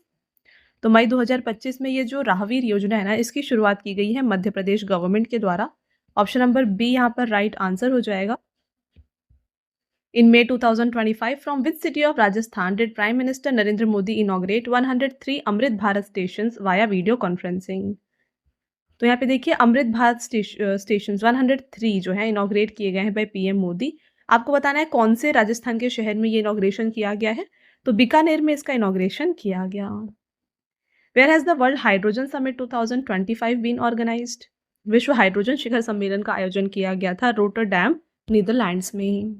तो मई 2025 में ये जो राहवीर योजना है ना इसकी शुरुआत की गई है मध्य प्रदेश गवर्नमेंट के द्वारा। ऑप्शन नंबर बी यहाँ पर राइट आंसर हो जाएगा। In May 2025 from which city of Rajasthan did prime minister Narendra Modi inaugurate 103 Amrit Bharat station via video conferencing? तो यहाँ पे देखिए अमृत भारत स्टेशन 103 जो है इनॉग्रेट किए गए हैं बाय PM मोदी। आपको बताना है कौन से राजस्थान के शहर में ये इनॉग्रेशन किया गया है, तो बीकानेर में इसका इनॉग्रेशन किया गया। Where has the world hydrogen summit 2025 been organised? विश्व हाइड्रोजन शिखर सम्मेलन का आयोजन किया गया था रोटरडैम, नीदरलैंड्स में।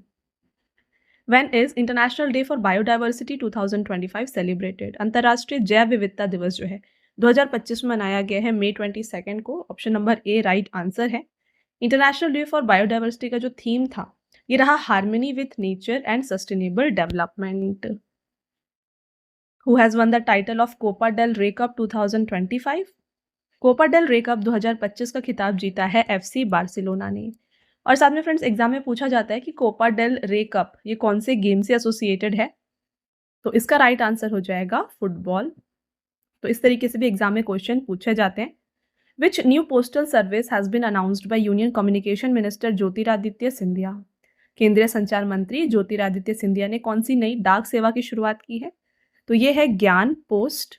When is international day for biodiversity 2025 celebrated? अंतर्राष्ट्रीय जैव विविधता दिवस जो है 2025 में मनाया गया है May 22 को। Option number A right answer है। इंटरनेशनल डे फॉर बायोडाइवर्सिटी का जो थीम था ये रहा harmony with nature and sustainable development. Who has won the title of Copa del Rey cup 2025? Copa del Rey cup 2025 का खिताब जीता है FC बार्सिलोना ने। और साथ में फ्रेंड्स एग्जाम में पूछा जाता है कि कोपा डेल रे कप ये कौन से गेम से एसोसिएटेड है, तो इसका राइट आंसर हो जाएगा फुटबॉल। तो इस तरीके से भी एग्जाम में क्वेश्चन पूछे जाते हैं। Which new postal service has been announced by union communication minister Jyotiraditya Scindia? केंद्रीय संचार मंत्री ज्योतिरादित्य सिंधिया ने कौन सी नई डाक सेवा की शुरुआत की है, तो ये है Gyan post.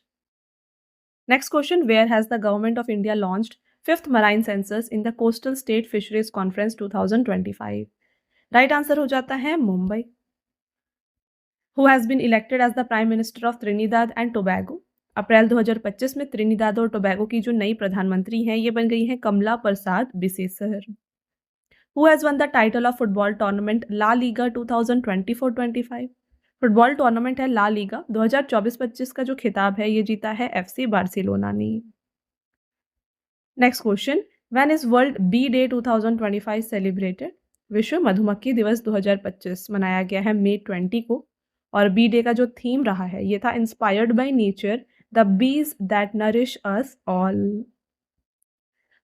Next question, where has the government of India launched 5th marine census in the coastal state fisheries conference 2025? Right answer हो जाता है Mumbai. Who has been elected as the prime minister of Trinidad and Tobago? अप्रैल 2025 में त्रिनिदाद और टोबैगो की जो नई प्रधानमंत्री हैं ये बन गई हैं कमला प्रसाद Bisesar. Who has won the title of football tournament La Liga 2024-25? Football tournament है ला लीगा 2024-25 का जो खिताब है ये जीता है FC बार्सिलोना ने। Next question, when is world bee day 2025 celebrated? विश्व मधुमक्खी दिवस 2025 मनाया गया है May 20 को, और बी डे का जो थीम रहा है ये था inspired by nature, the bees that nourish us all.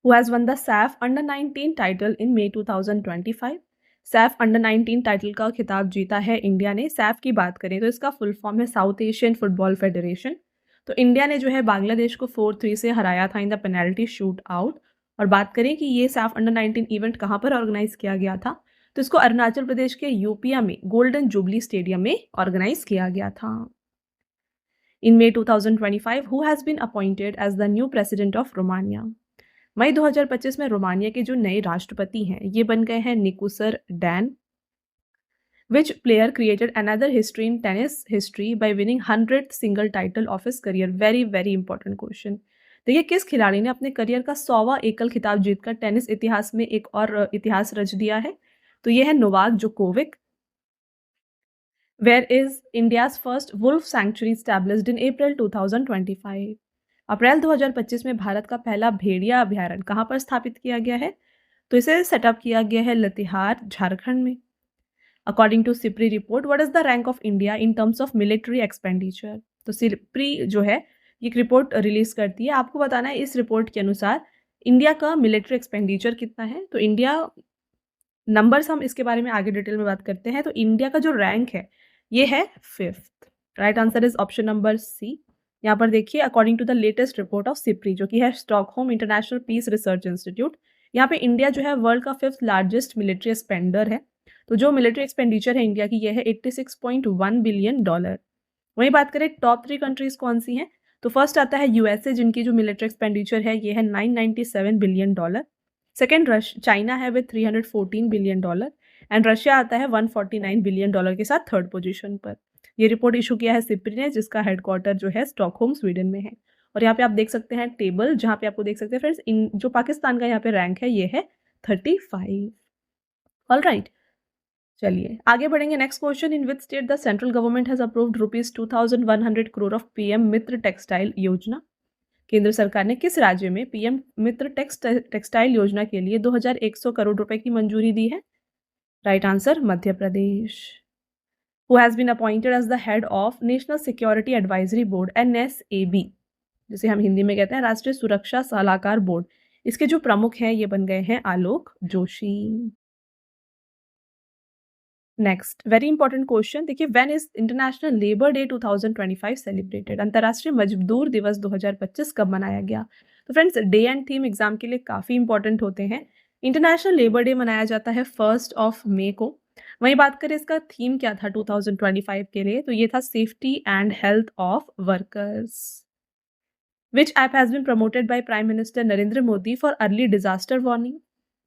Who has won the SAF Under-19 title in May 2025? Saif under 19 title का खिताब जीता है इंडिया ने। सैफ की बात करें तो इसका फुल फॉर्म है साउथ एशियन फुटबॉल फेडरेशन। तो इंडिया ने जो है बांग्लादेश को 4-3 से हराया था in the penalty shoot out. और बात करें कि ये सैफ अंडर 19 इवेंट कहाँ पर ऑर्गेनाइज किया गया था, तो इसको अरुणाचल प्रदेश के यूपिया में गोल्डन जुबली स्टेडियम में ऑर्गेनाइज किया गया था। इन May 2025, who has been appointed as the new president of Romania? मई 2025 में रोमानिया के जो नए राष्ट्रपति हैं ये बन गए हैं निकोसर Dan. Which player created another history in tennis history by winning 100th single title of his career? Very very important question. देखिए किस खिलाड़ी ने अपने करियर का 100वां एकल खिताब जीतकर टेनिस इतिहास में एक और इतिहास रच दिया है? तो ये है Novak Djokovic. Where is India's first wolf sanctuary established in April 2025? अप्रैल 2025 में भारत का पहला भेड़िया अभयारण्य कहाँ पर स्थापित किया गया है? तो इसे सेटअप किया गया है लतिहार, झारखंड में। According to SIPRI report, what is the rank of India in terms of military expenditure? तो सिप्री जो है ये एक रिपोर्ट रिलीज करती है। आपको बताना है इस रिपोर्ट के अनुसार इंडिया का मिलिट्री एक्सपेंडिचर कितना है। तो इंडिया नंबर्स हम इसके बारे में आगे डिटेल में बात करते हैं। तो इंडिया का जो रैंक है ये है 5th। Right answer is option number C. यहाँ पर देखिए according to the latest report of SIPRI जो कि है Stockholm International Peace Research Institute, यहाँ पे इंडिया जो है वर्ल्ड का 5th लार्जेस्ट मिलिट्री स्पेंडर है। तो जो मिलिट्री एक्सपेंडिचर है इंडिया की ये है $86.1 बिलियन। वहीं बात करें टॉप 3 कंट्रीज कौन सी हैं, तो फर्स्ट आता है यूएसए जिनकी जो मिलिट्री एक्सपेंडिचर है ये है $997 बिलियन। सेकेंड चाइना है विद $314 बिलियन एंड रशिया आता है $149 बिलियन के साथ थर्ड पोजीशन पर। ये रिपोर्ट इशू किया है सिप्री ने जिसका हेडक्वार्टर जो है स्टॉकहोम स्वीडन में है। और यहाँ पे आप देख सकते हैं टेबल जहाँ पे आपको देख सकते हैं फ्रेंड्स इन जो पाकिस्तान का यहाँ पे रैंक है ये है 35। ऑलराइट चलिए आगे बढ़ेंगे। Next question, in which state the central government has approved ₹2100 crore of PM Mitra textile योजना? केंद्र सरकार ने किस राज्य में पीएम मित्र टेक्सटाइल योजना के लिए 2100 करोड़ रुपए की मंजूरी दी है? Right answer Madhya Pradesh. Who has been appointed as the head of National Security Advisory Board NSAB, जिसे हम हिंदी में कहते हैं राष्ट्रीय सुरक्षा सलाहकार बोर्ड, इसके जो प्रमुख हैं ये बन गए हैं Alok Joshi. Next very important question देखिए, when is international labour day 2025 celebrated? अंतर्राष्ट्रीय मजदूर दिवस 2025 कब मनाया गया? तो friends day and theme exam के लिए काफी इंपॉर्टेंट होते हैं। इंटरनेशनल लेबर डे मनाया जाता है 1 मई को। वहीं बात करें इसका थीम क्या था 2025 के लिए, तो ये था safety and health of workers. Which app has been promoted by prime minister Narendra Modi for early disaster warning?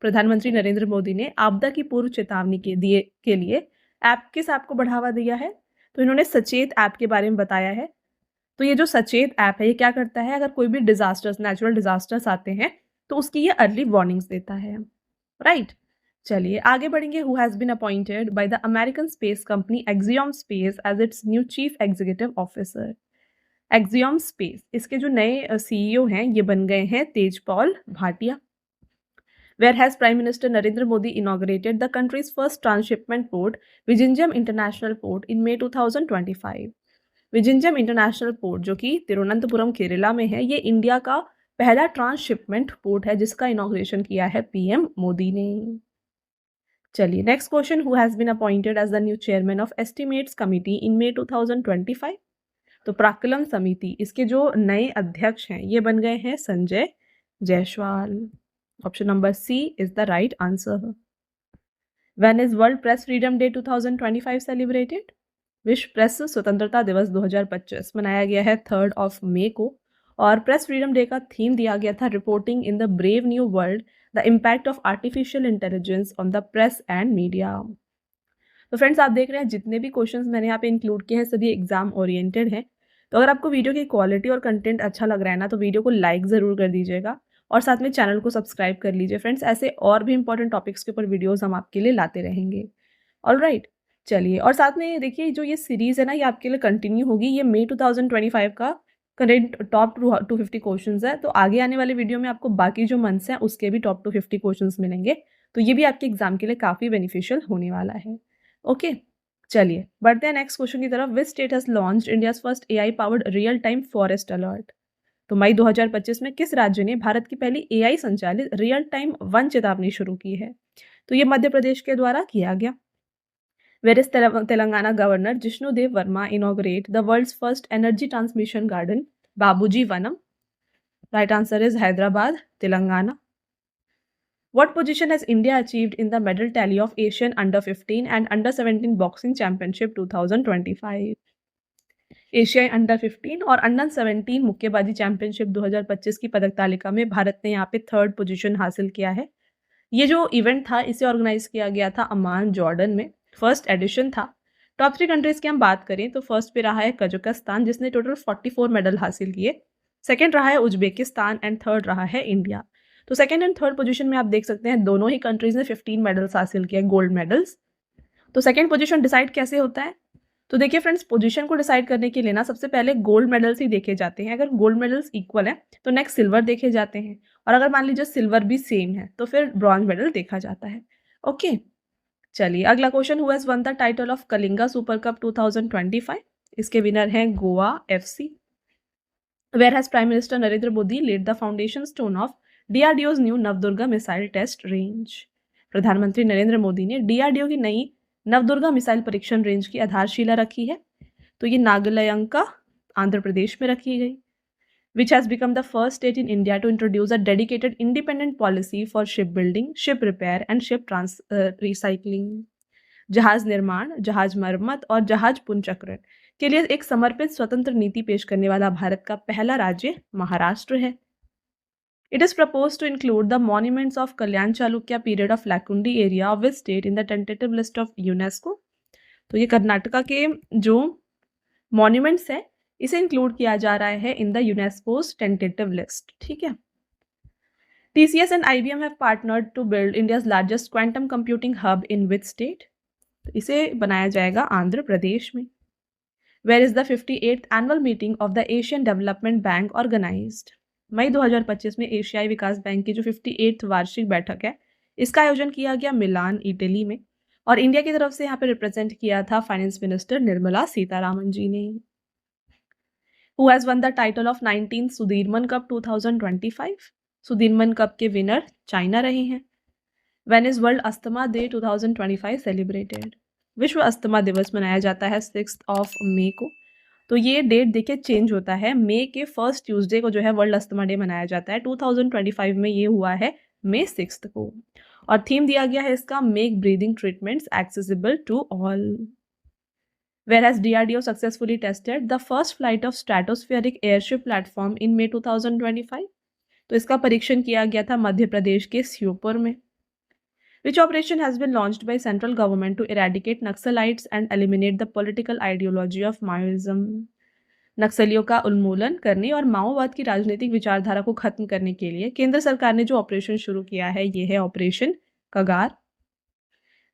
प्रधानमंत्री नरेंद्र मोदी ने आपदा की पूर्व चेतावनी के लिए किस ऐप को बढ़ावा दिया है? तो इन्होंने सचेत ऐप के बारे में बताया है। तो ये जो सचेत ऐप है ये क्या करता है, अगर कोई भी डिजास्टर्स नेचुरल डिजास्टर्स आते हैं तो उसकी ये अर्ली वार्निंग्स देता है। राइट चलिए आगे बढ़ेंगे। Who has been appointed by the American space company Axiom Space as its new chief executive officer? Axiom Space इसके जो नए सीईओ हैं ये बन गए हैं Tejpal Bhatia. Where has Prime Minister Narendra Modi inaugurated the country's first transshipment port, Vizhinjam International Port, in May 2025? Vizhinjam international port जो कि तिरुवनंतपुरम केरला में है, ये इंडिया का पहला ट्रांसशिपमेंट पोर्ट है जिसका इनॉग्रेशन किया है पीएम मोदी ने। चलिए next question, who has been appointed as the new chairman of estimates committee in May 2025? तो प्राक्कलन समिति इसके जो नए अध्यक्ष हैं ये बन गए हैं Sanjay Jaiswal. Option number C is the right answer. When is world press freedom day 2025 celebrated? विश्व प्रेस स्वतंत्रता दिवस 2025 मनाया गया है 3 मई को। और प्रेस फ्रीडम डे का थीम दिया गया था reporting in the brave new world the impact of artificial intelligence on the press and media. तो फ्रेंड्स आप देख रहे हैं जितने भी क्वेश्चंस मैंने यहाँ पे इंक्लूड किए हैं सभी एग्जाम ओरिएंटेड हैं। तो अगर आपको वीडियो की क्वालिटी और कंटेंट अच्छा लग रहा है ना तो वीडियो को लाइक ज़रूर कर दीजिएगा और साथ में चैनल को सब्सक्राइब कर लीजिए फ्रेंड्स। ऐसे और भी इंपॉर्टेंट टॉपिक्स के ऊपर वीडियोस हम आपके लिए लाते रहेंगे। ऑलराइट चलिए, और साथ में देखिए जो ये सीरीज़ है ना ये आपके लिए कंटिन्यू होगी। ये May 2025 का करेंट टॉप 250 क्वेश्चंस है। तो आगे आने वाले वीडियो में आपको बाकी जो मंथ्स हैं उसके भी टॉप 250 क्वेश्चंस मिलेंगे। तो ये भी आपके एग्जाम के लिए काफ़ी बेनिफिशियल होने वाला है। ओके चलिए बढ़ते हैं नेक्स्ट क्वेश्चन की तरफ। विच state has launched India's first AI powered real time forest alert? तो मई 2025 में किस राज्य ने भारत की पहली AI संचालित रियल टाइम वन चेतावनी शुरू की है? तो ये मध्य प्रदेश के द्वारा किया गया। Where is Telangana Governor Jishnudev Verma inaugurate the world's first energy transmission garden, Babuji Vanam? Right answer is Hyderabad, Telangana. What position has India achieved in the medal tally of Asian Under-15 and Under-17 Boxing Championship 2025? एशियाई अंडर 15 और अंडर 17 मुक्केबाजी चैंपियनशिप 2025 की पदक तालिका में भारत ने यहाँ पे 3rd पोजीशन हासिल किया है। ये जो इवेंट था इसे ऑर्गेनाइज किया गया था अमान, जॉर्डन में। फर्स्ट एडिशन था। टॉप 3 कंट्रीज की हम बात करें तो फर्स्ट पे रहा है कजाकिस्तान जिसने टोटल 44 मेडल हासिल किए। सेकेंड रहा है उज्बेकिस्तान एंड थर्ड रहा है इंडिया। तो सेकेंड एंड थर्ड पोजीशन में आप देख सकते हैं दोनों ही कंट्रीज ने 15 मेडल्स हासिल किए, गोल्ड मेडल्स। तो सेकेंड पोजीशन डिसाइड कैसे होता है? तो देखिए फ्रेंड्स, पोजीशन को डिसाइड करने के लिए ना सबसे पहले गोल्ड मेडल्स ही देखे जाते हैं। अगर गोल्ड मेडल्स इक्वल है तो नेक्स्ट सिल्वर देखे जाते हैं, और अगर मान लीजिए सिल्वर भी सेम है तो फिर ब्रॉन्ज मेडल देखा जाता है। ओके, चलिए अगला question, who has won the title of Kalinga super cup 2025? इसके विनर हैं Goa FC। Where has prime minister Narendra Modi laid the foundation stone of DRDO's new Navdurga missile test range? प्रधानमंत्री नरेंद्र मोदी ने DRDO की नई नवदुर्गा मिसाइल परीक्षण रेंज की आधारशिला रखी है। तो ये नागलयंका, आंध्र प्रदेश में रखी गई। Which has become the first state in India to introduce a dedicated independent policy for shipbuilding, ship repair and ship recycling. जहाज निर्माण, जहाज मरम्मत और जहाज पुनर्चक्रण के लिए एक समर्पित स्वतंत्र नीति पेश करने वाला भारत का पहला राज्य महाराष्ट्र है। It is proposed to include the monuments of Kalyan Chalukya period of Lakundi area of which state in the tentative list of UNESCO. तो ये कर्नाटका के जो मॉन्यूमेंट्स है इसे इंक्लूड किया जा रहा है in the UNESCO's tentative list. ठीक है। TCS and IBM have partnered to build India's largest quantum computing hub in which state? तो इसे बनाया जाएगा आंध्र प्रदेश में। Where is the 58th annual meeting of the Asian development bank organised? मई 2025 में एशियाई विकास बैंक की जो 58th वार्षिक बैठक है इसका आयोजन किया गया मिलान, इटली में, और इंडिया की तरफ से यहाँ पे रिप्रेजेंट किया था फाइनेंस मिनिस्टर निर्मला सीतारामन जी ने। Who has won the title of 19th Sudirman cup 2025? Sudirman cup के विनर चाइना रहे हैं। When is world asthma day 2025 celebrated? विश्व अस्थमा दिवस मनाया जाता है 6 मई को। तो ये डेट देखिए चेंज होता है, मई के फर्स्ट ट्यूसडे को जो है वर्ल्ड अस्थमा डे मनाया जाता है। 2025 में ये हुआ है मई 6 को, और थीम दिया गया है इसका make breathing treatments accessible to all. Where has DRDO successfully tested the first flight of stratospheric airship platform in May 2025? तो इसका परीक्षण किया गया था मध्य प्रदेश के श्योपुर में। Which operation has been launched by central government to eradicate Naxalites and eliminate the political ideology of Maoism? नक्सलियों का उन्मूलन करने और माओवाद की राजनीतिक विचारधारा को खत्म करने के लिए केंद्र सरकार ने जो ऑपरेशन शुरू किया है ये है ऑपरेशन कगार।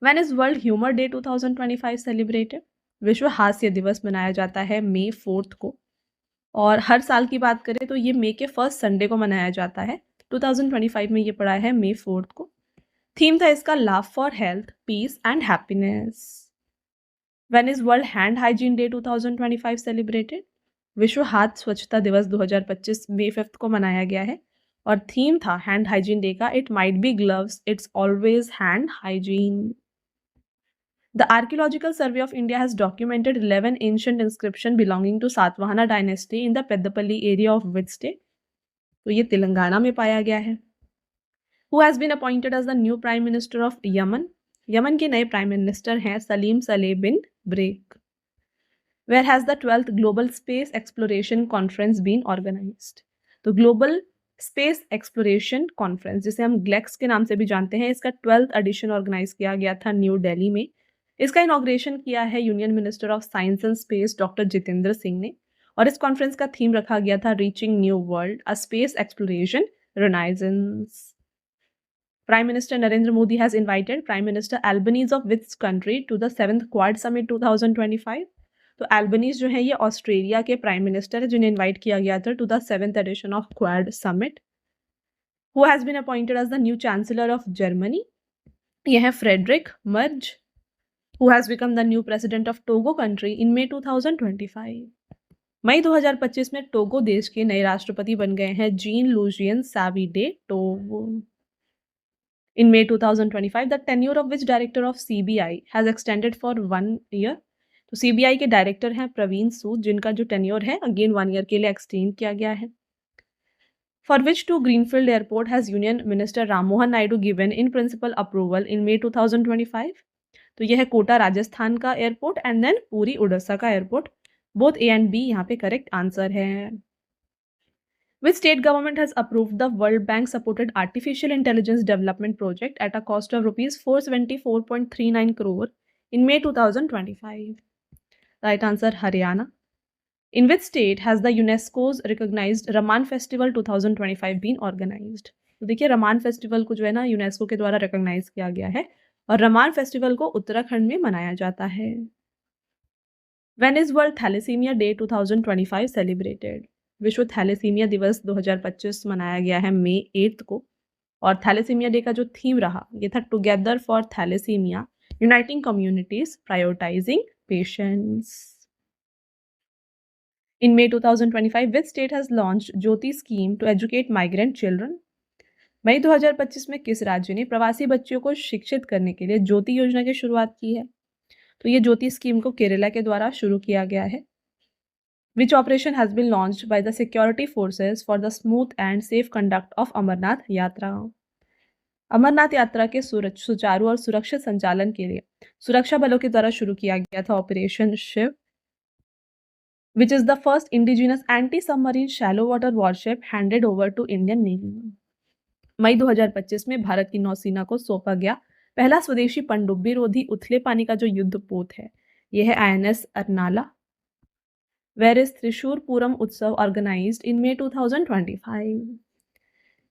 When is World Humor Day 2025 celebrated? विश्व हास्य दिवस मनाया जाता है मई 4 को, और हर साल की बात करें तो ये मई के फर्स्ट संडे को मनाया जाता है। 2025 में ये पड़ा है मई 4 को। थीम था इसका laugh for health, peace and happiness. When is world hand hygiene day 2025 celebrated? विश्व हाथ स्वच्छता दिवस 2025 मई 5 को मनाया गया है, और थीम था हैंड हाइजीन डे का it might be gloves, it's always hand hygiene. The Archaeological Survey of India has documented 11 ancient inscriptions belonging to Satvahana dynasty in the Peddapalli area of which state? तो ये तेलंगाना में पाया गया है। Who has been appointed as the new Prime Minister of Yemen? Yemen के नए प्राइम मिनिस्टर हैं Salim Saleh bin Breik. Where has the 12th Global Space Exploration Conference been organized? तो ग्लोबल स्पेस एक्सप्लोरेशन कॉन्फ्रेंस, जिसे हम ग्लेक्स के नाम से भी जानते हैं, इसका 12th एडिशन ऑर्गेनाइज किया गया था न्यू दिल्ली में। इसका इनॉग्रेशन किया है union minister of science and space doctor Jitendra Singh ने, और इस कॉन्फ्रेंस का थीम रखा गया था reaching new world, a space exploration renaissance. Prime minister Narendra Modi has invited prime minister Albanese of which country to the 7th Quad summit 2025? तो एल्बनीज जो है ये ऑस्ट्रेलिया के प्राइम मिनिस्टर है जिन्हें इनवाइट किया गया था to the 7th edition of Quad summit. Who has been appointed as the new chancellor of Germany? ये है Friedrich Merz. Who has become the new president of Togo country in May 2025? मई 2025 में टोगो देश के नए राष्ट्रपति बन गए हैं gene लुजियन साविडे Togo. In May 2025, the tenure of which director of CBI has extended for 1 year? तो CBI के डायरेक्टर हैं प्रवीण सूद, जिनका जो टेन्योर है अगेन 1 ईयर के लिए एक्सटेंड किया गया है। For which two greenfield airport has Union Minister Rammohan Naidu given in principle approval in May 2025? तो यह है कोटा राजस्थान का airport and then Puri Orissa का airport. Both A and B यहाँ पे करेक्ट आंसर है। Which state government has approved the World Bank supported artificial intelligence development project at a cost of rupees 474.39 crore in May 2025? Right answer Haryana. In which state has the UNESCO's recognized Raman Festival 2025 been organized? तो देखिए रमान फेस्टिवल को जो है ना यूनेस्को के द्वारा रिकॉग्नाइज किया गया है और रमान फेस्टिवल को उत्तराखंड में मनाया जाता है। When is World Thalassemia Day 2025 celebrated? विश्व थैलेसीमिया दिवस 2025 मनाया गया है मई 8 को और थैलेसीमिया डे का जो थीम रहा ये था together for thalassemia uniting communities prioritising patients. In May 2025, which state has launched Jyoti scheme to educate migrant children? मई 2025 में किस राज्य ने प्रवासी बच्चों को शिक्षित करने के लिए ज्योति योजना की शुरुआत की है? तो ये ज्योति स्कीम को केरला के द्वारा शुरू किया गया है। Which operation has been launched by the security forces for the smooth and safe conduct of Amarnath यात्रा? अमरनाथ यात्रा के सुचारू और सुरक्षित संचालन के लिए सुरक्षा बलों के द्वारा शुरू किया गया था operation Shiv, which is the first indigenous anti-submarine shallow water warship handed over to Indian Navy. मई 2025 में भारत की नौसेना को सौंपा गया पहला स्वदेशी पनडुब्बी रोधी उथले पानी का जो युद्धपोत है यह है INS Arnala. Where is Trishur Puram Utsav organized in May 2025?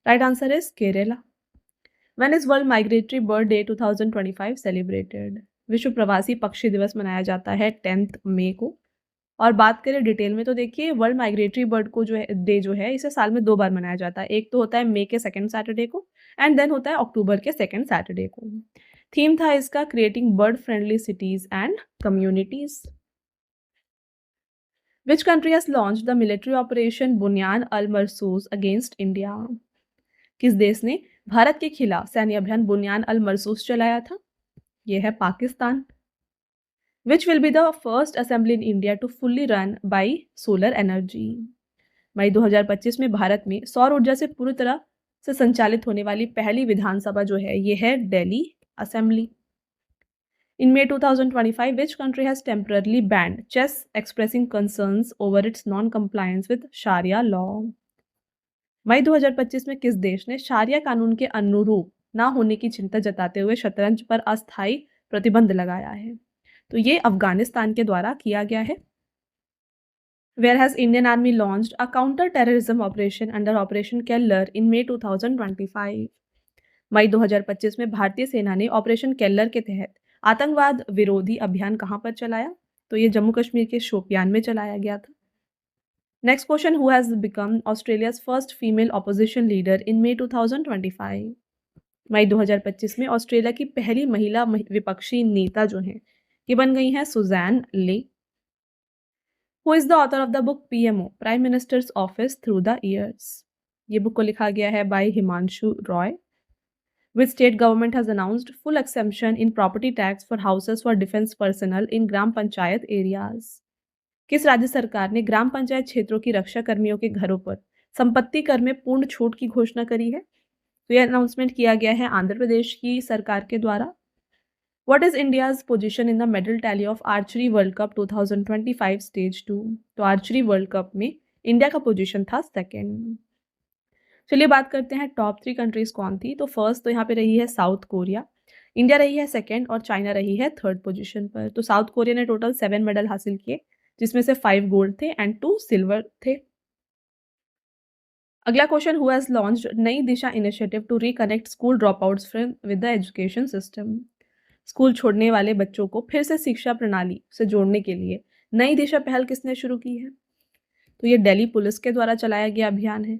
Right answer is Kerala. When is World Migratory Bird Day 2025 celebrated? विश्व प्रवासी पक्षी दिवस मनाया जाता है 10 मई को। और बात करें डिटेल में तो देखिए वर्ल्ड माइग्रेटरी बर्ड को जो है डे जो है इसे साल में 2 बार मनाया जाता है। एक तो होता है मई के सेकंड सैटरडे को एंड देन होता है अक्टूबर के सेकंड सैटरडे को। थीम था इसका creating bird friendly cities and communities. Which country has launched the military operation Bunyan al-Marsoos against India? किस देश ने भारत के खिलाफ सैन्य अभियान बुनियान अल मरसूस चलाया था? यह है Pakistan. Which will be the first assembly in India to fully run by solar energy? मई 2025 में भारत में सौर ऊर्जा से पूरी तरह से संचालित होने वाली पहली विधानसभा जो है ये है Delhi assembly. In May 2025, which country has temporarily banned chess expressing concerns over its non-compliance with Sharia law? मई 2025 में किस देश ने शारिया कानून के अनुरूप ना होने की चिंता जताते हुए शतरंज पर अस्थायी प्रतिबंध लगाया है? तो ये अफगानिस्तान के द्वारा किया गया है। Where has Indian Army launched a counter-terrorism operation under Operation Keller in May 2025? मई 2025 में भारतीय सेना ने ऑपरेशन केलर के तहत आतंकवाद विरोधी अभियान कहां पर चलाया? तो ये जम्मू कश्मीर के शोपियान में चलाया गया था। Next question, who has become Australia's first female opposition leader in May 2025? मई 2025 में ऑस्ट्रेलिया की पहली महिला विपक्षी नेता जो हैं ये बन गई हैं Susan Ley. Who is the author of the book PMO prime minister's office through the years? ये बुक को लिखा गया है by Himanshu Roy. Which state government has announced full exemption in property tax for houses for defense personnel in gram panchayat areas? किस राज्य सरकार ने ग्राम पंचायत क्षेत्रों की रक्षा कर्मियों के घरों पर संपत्ति कर में पूर्ण छूट की घोषणा करी है? तो यह अनाउंसमेंट किया गया है आंध्र प्रदेश की सरकार के द्वारा। What is India's position in the medal tally of Archery World Cup 2025 Stage 2? तो आर्चरी वर्ल्ड कप में इंडिया का पोजीशन था सेकेंड। चलिए बात करते हैं टॉप 3 कंट्रीज कौन थी। तो फर्स्ट तो यहाँ पे रही है साउथ कोरिया, इंडिया रही है सेकेंड और चाइना रही है थर्ड पोजीशन पर। तो साउथ कोरिया ने टोटल 7 मेडल हासिल किए जिसमें से 5 गोल्ड थे एंड 2 सिल्वर थे। अगला question, who has launched Nai Disha initiative to reconnect school dropouts with the education system? School छोड़ने वाले बच्चों को फिर से शिक्षा प्रणाली से जोड़ने के लिए नई दिशा पहल किसने शुरू की है? तो ये दिल्ली पुलिस के द्वारा चलाया गया अभियान है।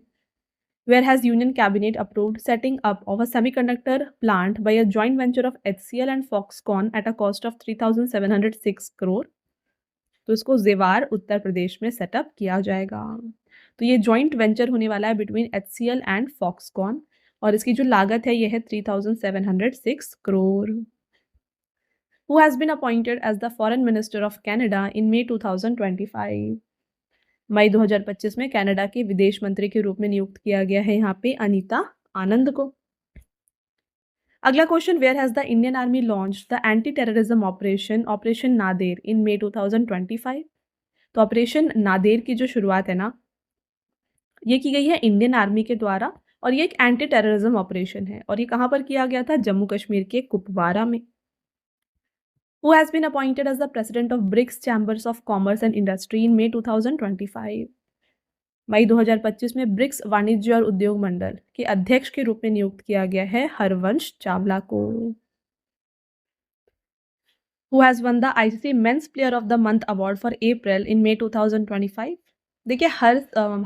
Where has Union Cabinet approved setting up of a semiconductor plant by a joint venture of HCL and Foxconn at a cost of 3,706 crore? तो इसको जेवार उत्तर प्रदेश में सेटअप किया जाएगा। तो ये जॉइंट वेंचर होने वाला है बिटवीन HCL एंड Foxconn और इसकी जो लागत है ये है 3,706 crore. Who has been appointed as the Foreign Minister of Canada in May 2025? मई 2025 में कनाडा के विदेश मंत्री के रूप में नियुक्त किया गया है यहाँ पे अनीता आनंद को। अगला question, where has the Indian army launch the anti terrorism operation Nader in May 2025? तो ऑपरेशन नादेर की जो शुरुआत है ना, ये की गई है इंडियन आर्मी के द्वारा और ये एक एंटी टेररिज्म ऑपरेशन है और ये कहाँ पर किया गया था? जम्मू कश्मीर के कुपवारा में। Who has been appointed as the president of BRICS Chambers of Commerce and Industry in May 2025? मई 2025 में ब्रिक्स वाणिज्य और उद्योग मंडल के अध्यक्ष के रूप में नियुक्त किया गया है हरवंश चावला को। Who has won the ICC Men's Player of the Month Award for April in May 2025? देखिए हर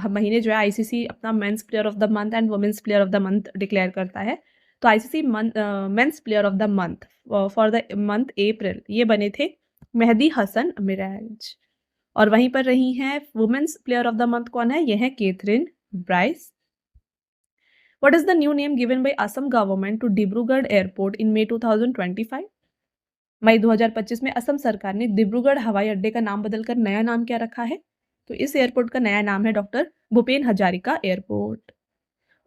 महीने जो है आईसीसी अपना men's player of the month and women's player of the month declare करता है। तो ICC men's player of the month for the month April ये बने थे मेहदी हसन मिराज, और वहीं पर रही हैं women's player of the month कौन है? यह है Katherine Bryce. What is the new name given by Assam government to Dibrugarh airport in May 2025? मई 2025 में असम सरकार ने डिब्रूगढ़ हवाई अड्डे का नाम बदलकर नया नाम क्या रखा है? तो इस एयरपोर्ट का नया नाम है doctor Bhupen Hazarika airport.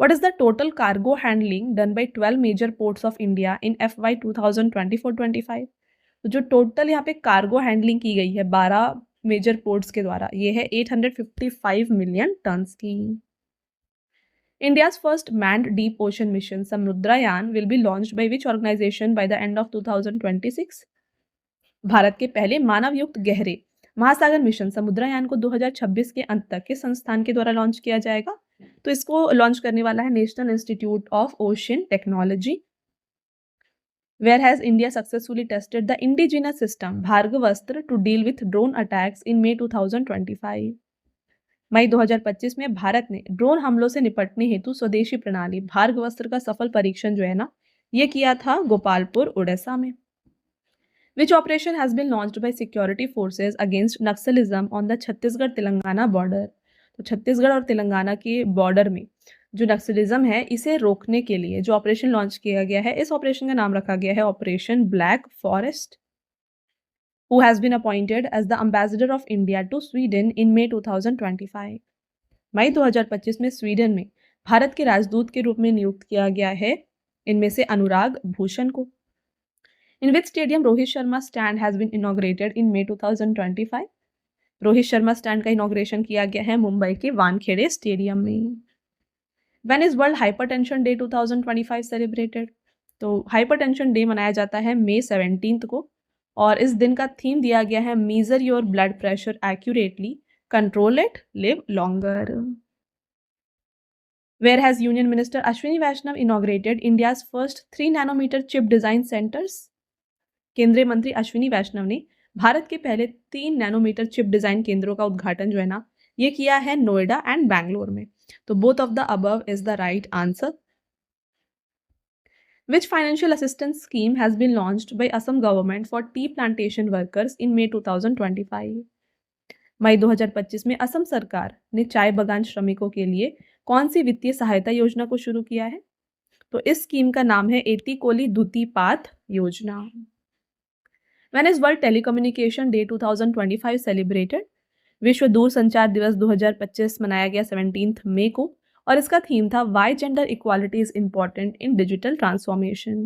What is the total cargo handling done by 12 major ports of India in FY 2024-25? तो जो टोटल यहाँ पे कार्गो हैंडलिंग की गई है 12 मेजर पोर्ट्स के द्वारा ये है 855 मिलियन टन्स की। India's first manned deep ocean mission Samudrayaan will be launched by which organization by the end of 2026? Bharat के पहले मानव युक्त गहरे महासागर मिशन समुद्रयान को 2026 के अंत तक किस संस्थान के द्वारा लॉन्च किया जाएगा? तो इसको लॉन्च करने वाला है national institute of ocean technology. Where has India successfully tested the indigenous system Bhargavastra to deal with drone attacks in May 2025? मई 2025 में भारत ने ड्रोन हमलों से निपटने हेतु स्वदेशी प्रणाली भार्गवस्त्र का सफल परीक्षण जो है ना ये किया था गोपालपुर उड़ीसा में। Which operation has been launched by security forces against Naxalism on the Chhattisgarh Telangana border? तो छत्तीसगढ़ और तेलंगाना के बॉर्डर में जो नक्सलिज्म है इसे रोकने के लिए जो ऑपरेशन लॉन्च किया गया है इस ऑपरेशन का नाम रखा गया है operation black forest. Who has been appointed as the ambassador of India to Sweden in May 2025? मई 2025 में स्वीडन में भारत के राजदूत के रूप में नियुक्त किया गया है इनमें से अनुराग भूषण को। In which stadium Rohit Sharma stand has been inaugurated in May 2025? Rohit Sharma stand का इनॉग्रेशन किया गया है मुंबई के वानखेड़े स्टेडियम में। When is World Hypertension Day 2025 celebrated? तो हाइपरटेंशन डे मनाया जाता है मई 17 को और इस दिन का थीम दिया गया है major your blood pressure accurately, control it, live longer. Where has Union Minister Ashwini Vaishnav inaugurated India's first 3 nanometer chip design centers? केंद्रीय मंत्री अश्विनी वैष्णव ने भारत के पहले 3 नैनोमीटर चिप डिजाइन केंद्रों का उद्घाटन जो है ना ये किया है नोएडा एंड बैंगलोर में। तो both of the above is the right answer. Which financial assistance scheme has been launched by Assam government for tea plantation workers in May 2025? मई 2025 में असम सरकार ने चाय बगान श्रमिकों के लिए कौन सी वित्तीय सहायता योजना को शुरू किया है? तो इस स्कीम का नाम है एटीकोली दुतीपात योजना। When is World Telecommunication Day 2025 celebrated? विश्व दूरसंचार दिवस 2025 मनाया गया 17 मई को और इसका थीम था Why Gender Equality is Important in Digital Transformation.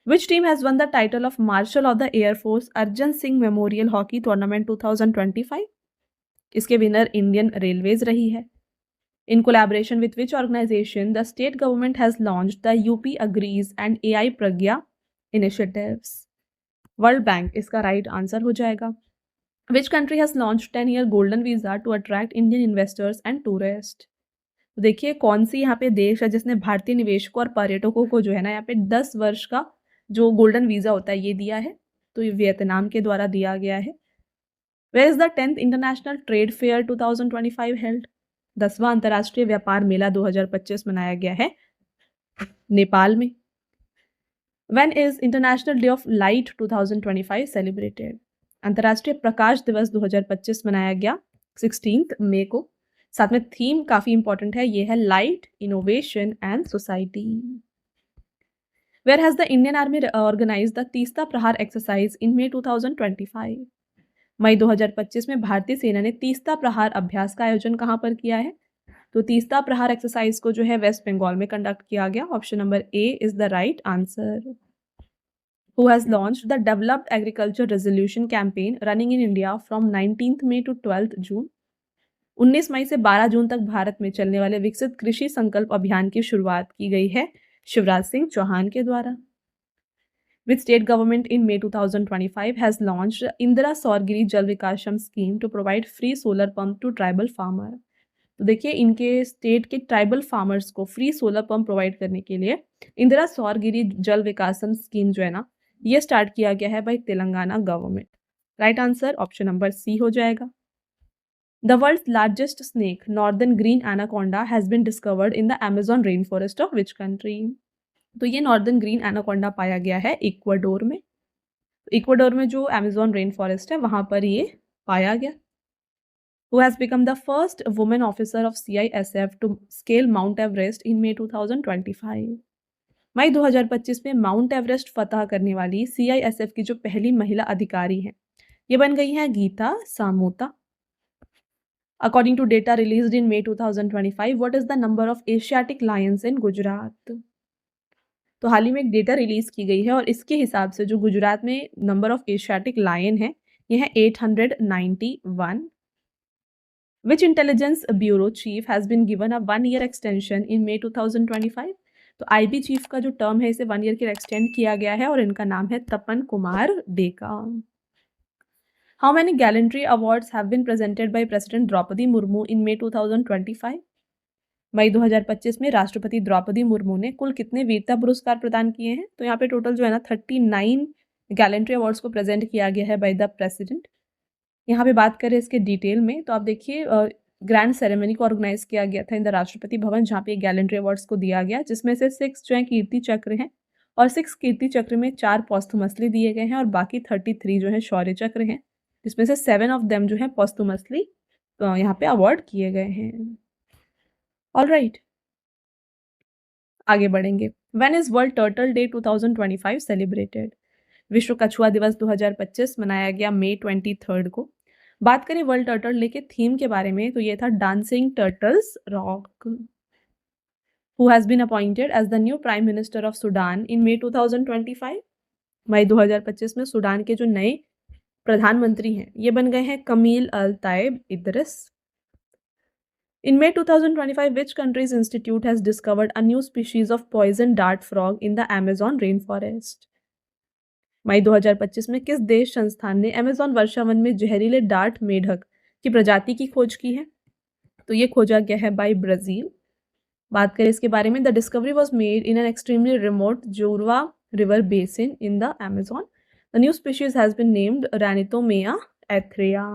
Which team has won the title of Marshal of the Air Force Arjan Singh Memorial Hockey Tournament 2025? इसके विनर इंडियन रेलवेज रही है। In collaboration with which organization the state government has launched the UP Agrees and AI Pragya initiatives? World bank इसका राइट आंसर हो जाएगा। Which country has launch 10-year golden visa to attract Indian investors and tourist? तो देखिए कौन सी यहाँ पे देश है जिसने भारतीय निवेशकों और पर्यटकों को जो है ना यहाँ पे 10 वर्ष का जो गोल्डन वीजा होता है ये दिया है? तो ये वियतनाम के द्वारा दिया गया है। Where is the 10th international trade fair 2025 held? 10वां अंतर्राष्ट्रीय व्यापार मेला 2025 मनाया गया है नेपाल में। When is International Day of Light 2025 celebrated? अंतर्राष्ट्रीय प्रकाश दिवस 2025 मनाया गया 16 मई को। साथ में थीम काफ़ी इंपॉर्टेंट है, ये है light, innovation and society. Where has the Indian army organise the Teesta Prahar exercise in May 2025? मई 2025 में भारतीय सेना ने तीस्ता प्रहार अभ्यास का आयोजन कहाँ पर किया है? तो तीस्ता प्रहार एक्सरसाइज को जो है वेस्ट बंगाल में कंडक्ट किया गया। Option number A is the right answer. Who has launched the Developed Agriculture Resolution campaign running in India from 19th May to 12th June? 19 मई से 12 जून तक भारत में चलने वाले विकसित कृषि संकल्प अभियान की शुरुआत की गई है शिवराज सिंह चौहान के द्वारा। Which state government in May 2025 has launched Indira Saurgiri Jal Vikasam scheme to provide free solar pump to tribal farmer? तो देखिए इनके स्टेट के ट्राइबल फार्मर्स को फ्री सोलर पंप प्रोवाइड करने के लिए इंदिरा सौरगिरी जल विकासम स्कीम जो है ना, ये स्टार्ट किया गया है by Telangana government. Right answer option number C हो जाएगा। The world's largest snake northern green anaconda has been discovered in the Amazon rain forest of which country? तो ये नॉर्दर्न ग्रीन एनाकोंडा पाया गया है इक्वाडोर में। इक्वाडोर में जो अमेजोन रेन फॉरेस्ट है वहां पर ये पाया गया। Who has become the first woman officer of CISF to scale Mount Everest in May 2025? मई 2025 में माउंट एवरेस्ट फतह करने वाली CISF की जो पहली महिला अधिकारी हैं, ये बन गई हैं Gita Samota. According to data released in May 2025, what is the number of Asiatic lions in Gujarat? तो हाल ही में एक डेटा रिलीज की गई है और इसके हिसाब से जो गुजरात में नंबर ऑफ एशियाटिक लायन है ये है 891। Which intelligence bureau chief has been given a 1-year extension in May 2025? तो IB चीफ का जो टर्म है इसे 1 ईयर के लिए एक्सटेंड किया गया है और इनका नाम है तपन Kumar Deka. How many gallantry awards have been presented by President Draupadi Murmu in May 2025? मई 2025 में राष्ट्रपति द्रौपदी मुर्मू ने कुल कितने वीरता पुरस्कार प्रदान किए हैं? तो यहाँ पे टोटल जो है ना 39 गैलेंट्री अवार्ड्स को प्रेजेंट किया गया है बाय द प्रेसिडेंट। यहाँ पे बात करें इसके डिटेल में तो आप देखिए ग्रैंड सेरेमनी को ऑर्गेनाइज किया गया था इन द राष्ट्रपति भवन जहाँ पे गैलेंट्री अवार्ड्स को दिया गया, जिसमें से 6 जो है कीर्ति चक्र हैं और 6 कीर्ति चक्र में 4 पॉस्थुमसली दिए गए हैं और बाकी 33 जो है शौर्य चक्र हैं, जिसमें से 7 ऑफ देम जो है पॉस्थुमसली यहाँ पे अवार्ड किए गए हैं। ऑलराइट, आगे बढ़ेंगे। When is world turtle day 2025 celebrated? विश्व कछुआ दिवस 2025 मनाया गया मई 23 को। बात करें वर्ल्ड टर्टल डे के थीम के बारे में तो ये था dancing turtles rock. Who has been appointed as the new prime minister of Sudan in May 2025? मई 2025 में सूडान के जो नए प्रधानमंत्री हैं ये बन गए हैं कमील अल ताइब Idris. In May 2025, which country's institute has discovered a new species of poison dart frog in the Amazon rainforest? मई 2025 में किस देश संस्थान ने अमेज़न वर्षावन में जहरीले डार्ट मेढक की प्रजाति की खोज की है? तो ये खोजा गया है बाय ब्राज़ील। बात करें इसके बारे में, the discovery was made in an extremely remote Jurua river basin in the Amazon. The new species has been named Ranitomeya aetherea.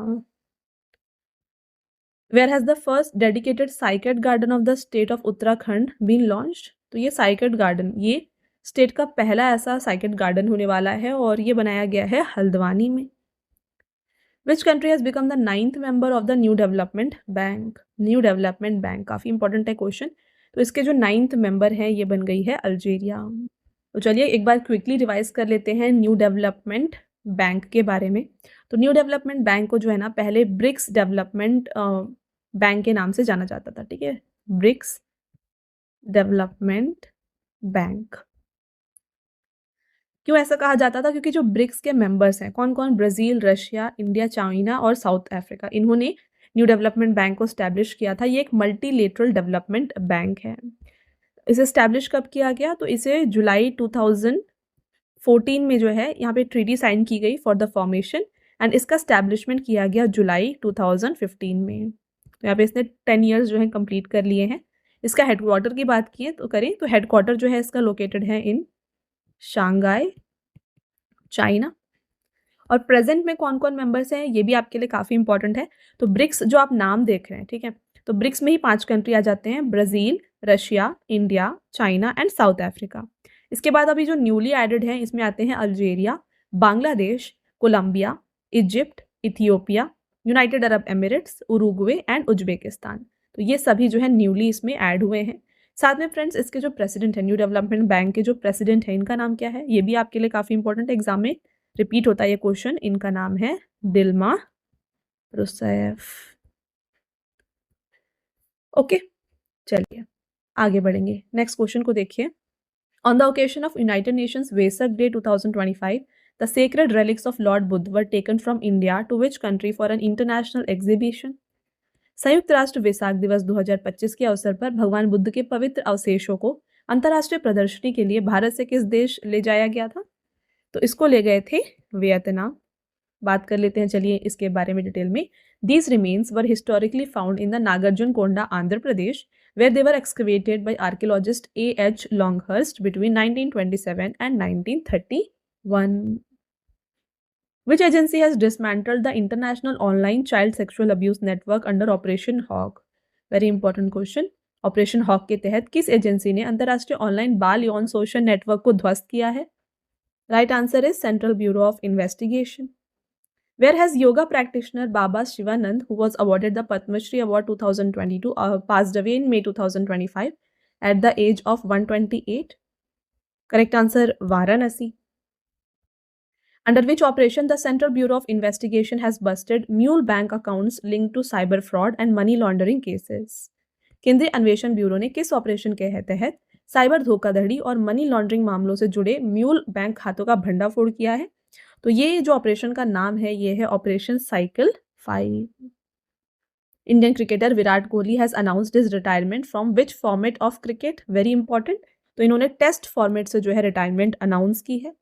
Where has the first dedicated Cycad garden of the state of Uttarakhand been launched? तो ये साइकेड गार्डन ये स्टेट का पहला ऐसा साइकेड गार्डन होने वाला है और ये बनाया गया है हल्द्वानी में। Which country has become the 9th member of the new development bank? New development bank काफ़ी इंपॉर्टेंट है क्वेश्चन। तो इसके जो 9th मेंबर हैं ये बन गई है अल्जीरिया। तो चलिए एक बार क्विकली रिवाइज कर लेते हैं न्यू डेवलपमेंट बैंक के बारे में। तो न्यू डेवलपमेंट बैंक को जो है ना पहले ब्रिक्स डेवलपमेंट बैंक के नाम से जाना जाता था, ठीक है, ब्रिक्स डेवलपमेंट बैंक। क्यों ऐसा कहा जाता था? क्योंकि जो ब्रिक्स के मेंबर्स हैं कौन कौन, ब्राज़ील, रशिया, इंडिया, चाइना और साउथ अफ्रीका, इन्होंने न्यू डेवलपमेंट बैंक को स्टैब्लिश किया था। ये एक मल्टीलेटरल डेवलपमेंट बैंक है। इसे स्टैब्लिश कब किया गया? तो इसे जुलाई 2014 में जो है यहाँ पे ट्रीटी साइन की गई फॉर द फॉर्मेशन एंड इसका स्टैब्लिशमेंट किया गया जुलाई 2015 में। तो यहाँ पे इसने 10 ईयर्स जो है कंप्लीट कर लिए हैं। इसका हेडक्वार्टर की बात की तो करें तो हेडक्वार्टर जो है इसका लोकेटेड है इन शंघाई, चाइना। और प्रेजेंट में कौन कौन मेंबर्स हैं ये भी आपके लिए काफ़ी इंपॉर्टेंट है। तो ब्रिक्स जो आप नाम देख रहे हैं, ठीक है, तो ब्रिक्स में ही 5 कंट्री आ जाते हैं, Brazil, Russia, India, China and south Africa. इसके बाद अभी जो न्यूली एडेड हैं इसमें आते हैं Algeria, Bangladesh, Colombia, Egypt, Ethiopia, United Arab Emirates, Uruguay and Uzbekistan. तो ये सभी जो है न्यूली इसमें ऐड हुए हैं। साथ में फ्रेंड्स इसके जो प्रेसिडेंट है, न्यू डेवलपमेंट बैंक के जो प्रेसिडेंट है, इनका नाम क्या है? ये भी आपके लिए काफ़ी इंपॉर्टेंट एग्जाम में रिपीट होता है ये क्वेश्चन। इनका नाम है दिल्मा रूसैफ। ओके, चलिए आगे बढ़ेंगे। नेक्स्ट क्वेश्चन को देखिए। On the occasion of United Nations Vesak Day 2025, the sacred relics of Lord Buddha were taken from India to which country for an international exhibition? संयुक्त राष्ट्र वेसाक दिवस 2025 के अवसर पर भगवान बुद्ध के पवित्र अवशेषों को अंतर्राष्ट्रीय प्रदर्शनी के लिए भारत से किस देश ले जाया गया था? तो इसको ले गए थे वियतनाम। बात कर लेते हैं चलिए इसके बारे में डिटेल में। These remains were historically found in the Nagarjunkonda, Andhra Pradesh, where they were excavated by archaeologist A.H. Longhurst between 1927 and 1931. Which agency has dismantled the international online child sexual abuse network under Operation Hawk? Very important question. Operation hawk के तहत किस एजेंसी ने अंतर्राष्ट्रीय ऑनलाइन बाल यौन शोषण नेटवर्क को ध्वस्त किया है? Right answer is central bureau of investigation. Where has yoga practitioner Baba Shivanand, who was awarded the Padma Shri Award 2022, passed away in May 2025 at the age of 128? Correct answer, Varanasi. Under which operation the Central Bureau of Investigation has busted mule bank accounts linked to cyber fraud and money laundering cases? केंद्रीय अन्वेषण ब्यूरो ने किस ऑपरेशन के तहत साइबर धोखाधड़ी और मनी लॉन्ड्रिंग मामलों से जुड़े म्यूल बैंक खातों का भंडाफोड़ किया है? तो ये जो ऑपरेशन का नाम है ये है operation cycle 5. Indian cricketer Virat Kohli has announced his retirement from which format of cricket? Very important. तो इन्होंने टेस्ट फॉर्मेट से जो है रिटायरमेंट अनाउंस की है.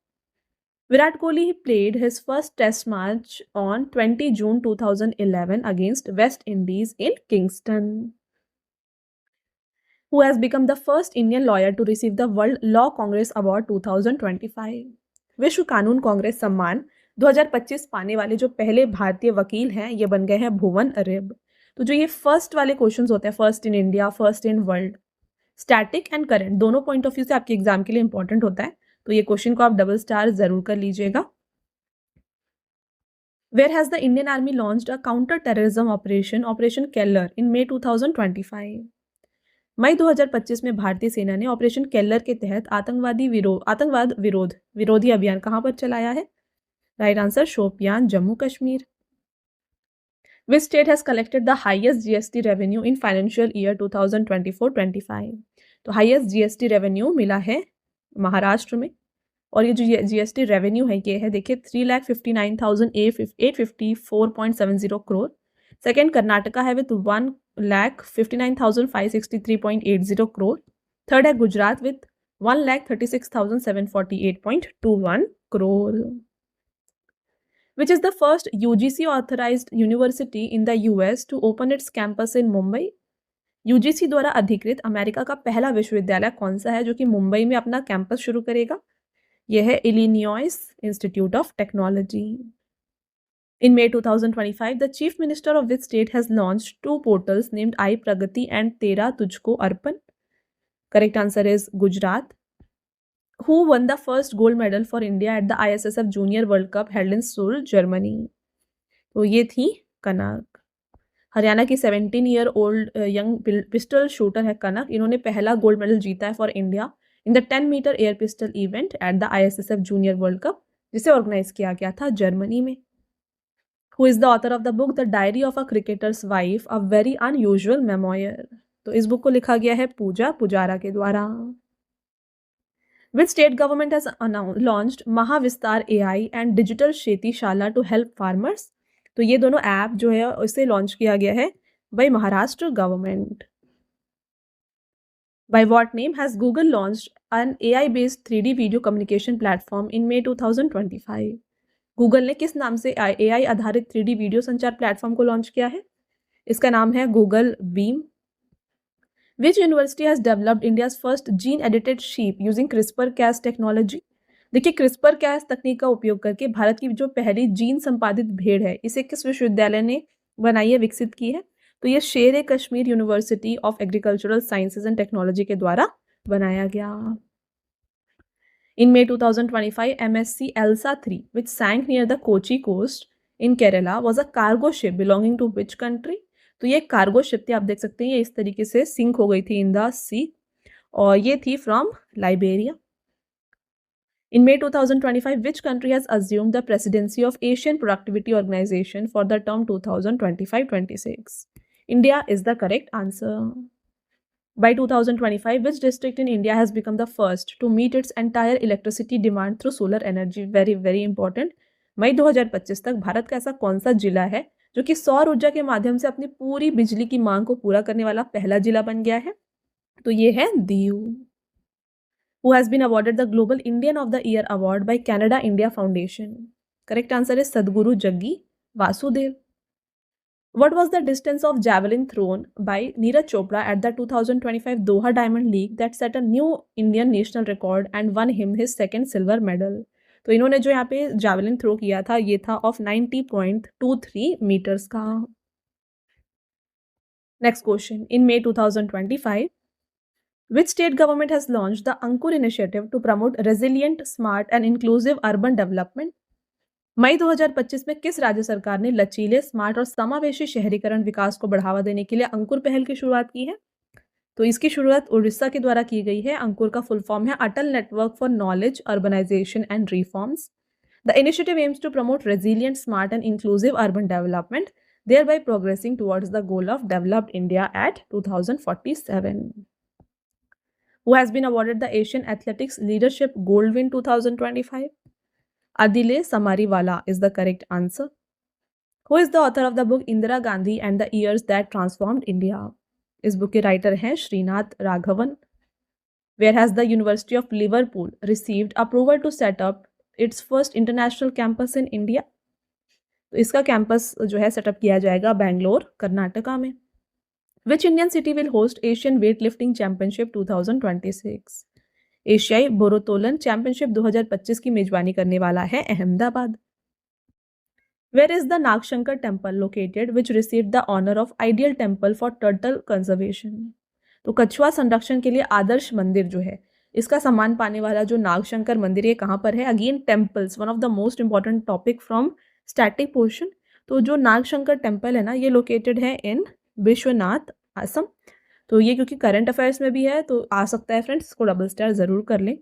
Virat Kohli played his first test match on 20 June 2011 against West Indies in Kingston. Who has become the first Indian lawyer to receive the World Law Congress Award 2025? विश्व कानून कांग्रेस सम्मान 2025 पाने वाले जो पहले भारतीय वकील हैं ये बन गए हैं भुवन रिब. तो जो ये फर्स्ट वाले क्वेश्चंस होते हैं, first in India, first in world, static and current दोनों पॉइंट ऑफ व्यू से आपके एग्जाम के लिए इंपॉर्टेंट होता है. तो ये क्वेश्चन को आप डबल स्टार जरूर कर लीजिएगा. Where has the Indian Army launched a counter-terrorism operation, Operation Keller, in May 2025? मई 2025 में भारतीय सेना ने ऑपरेशन केलर के तहत आतंकवाद विरोधी अभियान कहां पर चलाया है? Right answer, Shopian, Jammu Kashmir. Which state has collected the highest GST revenue in financial year 2024-25? तो हाईएस्ट जीएसटी रेवेन्यू मिला है महाराष्ट्र में. और ये जो जीएसटी रेवेन्यू है ये है देखिए 3,59,854.70 करोड़. सेकेंड कर्नाटका है विथ 1,59,563.80 करोड़. थर्ड है Gujarat with 1,36,748.21 crore. Which is the first UGC authorized university in the US to open its campus in Mumbai? UGC द्वारा अधिकृत अमेरिका का पहला विश्वविद्यालय कौन सा है जो कि मुंबई में अपना कैंपस शुरू करेगा? यह है Illinois institute of technology. In May 2025, the Chief Minister of which state has launched 2 portals named iPragati and Tera Tujhko Arpan? Correct answer is Gujarat. Who won the first gold medal for India at the ISSF Junior World Cup held in Seoul, Germany? तो ये थी कनक. हरियाणा की 17-year-old यंग पिस्टल शूटर है कनक. इन्होंने पहला गोल्ड मेडल जीता है for India in the 10-meter air pistol event at the ISSF junior world cup जिसे ऑर्गेनाइज किया गया था जर्मनी में. Who is the author of the book The Diary of a Cricketer's Wife, a very unusual memoir? तो इस बुक को लिखा गया है पूजा पुजारा के द्वारा. Which state government has launched Mahavistar AI and Digital Sheti Shala to help farmers? तो ये दोनों ऐप जो है उसे लॉन्च किया गया है by Maharashtra government. By what name has Google launched an AI-based 3D video communication platform in May 2025? Google ने किस नाम से AI आधारित 3D वीडियो संचार प्लेटफॉर्म को लॉन्च किया है? इसका नाम है Google beam. Which university has developed India's first gene edited sheep using CRISPR-Cas technology? देखिए CRISPR-Cas तकनीक का उपयोग करके भारत की जो पहली जीन संपादित भेड़ है इसे किस विश्वविद्यालय ने बनाई है, विकसित की है? तो ये शेर Kashmir university of agricultural sciences and technology के द्वारा बनाया गया. In May 2025, MSC Elsa 3, which sank near the Kochi coast in Kerala, was a cargo ship belonging to which country? तो ये कार्गो शिप थी, आप देख सकते हैं ये इस तरीके से सिंक हो गई थी इन द सी, और ये थी from Liberia. In May 2025, which country has assumed the presidency of Asian Productivity Organization for the term 2025-26? India is the correct answer. By 2025, which district in India has become the first to meet its entire electricity demand through solar energy? Very, very important. मई 2025 तक भारत का ऐसा कौन सा जिला है जो कि सौर ऊर्जा के माध्यम से अपनी पूरी बिजली की मांग को पूरा करने वाला पहला जिला बन गया है? तो ये है Diu. Who has been awarded the Global Indian of the Year award by Canada India Foundation? Correct answer is Sadhguru Jaggi Vasudev. What was the distance of javelin thrown by Neeraj Chopra at the 2025 Doha Diamond League that set a new Indian national record and won him his second silver medal? तो इन्होंने जो यहाँ पे javelin throw किया था ये था of 90.23 meters का। Next question. In May 2025, which state government has launched the Ankur initiative to promote resilient, smart and inclusive urban development? मई 2025 में किस राज्य सरकार ने लचीले, स्मार्ट और समावेशी शहरीकरण विकास को बढ़ावा देने के लिए अंकुर पहल की शुरुआत की है? तो इसकी शुरुआत उड़ीसा के द्वारा की गई है। अंकुर का फुल फॉर्म है Atal network for knowledge, urbanisation and reforms. The initiative aims to promote resilient, smart and inclusive urban development, thereby progressing towards the goal of developed India at 2047. Who has been awarded the Asian Athletics Leadership Gold Win 2025? Adile Samariwala is the correct answer. Who is the author of the book Indira Gandhi and the Years That Transformed India? इस बुक के राइटर हैं Srinath Raghavan. Where has the University of Liverpool received approval to set up its first international campus in India? तो इसका कैंपस जो है सेटअप किया जाएगा बेंगलोर, कर्नाटका में। Which Indian city will host Asian Weightlifting Championship 2026? एशियाई बोरोतोलन चैंपियनशिप 2025 की मेजबानी करने वाला है Ahmedabad. Where is the Nagshankar temple located which received the honor of Ideal Temple for Turtle Conservation? तो कछुआ संरक्षण के लिए आदर्श मंदिर जो है इसका सम्मान पाने वाला जो नागशंकर मंदिर ये कहाँ पर है? Again temples, one of the most important topic from static portion. तो जो नागशंकर टेम्पल है ना ये लोकेटेड है इन विश्वनाथ आसम। तो ये क्योंकि करंट अफेयर्स में भी है तो आ सकता है फ्रेंड्स, इसको डबल स्टार ज़रूर कर लें।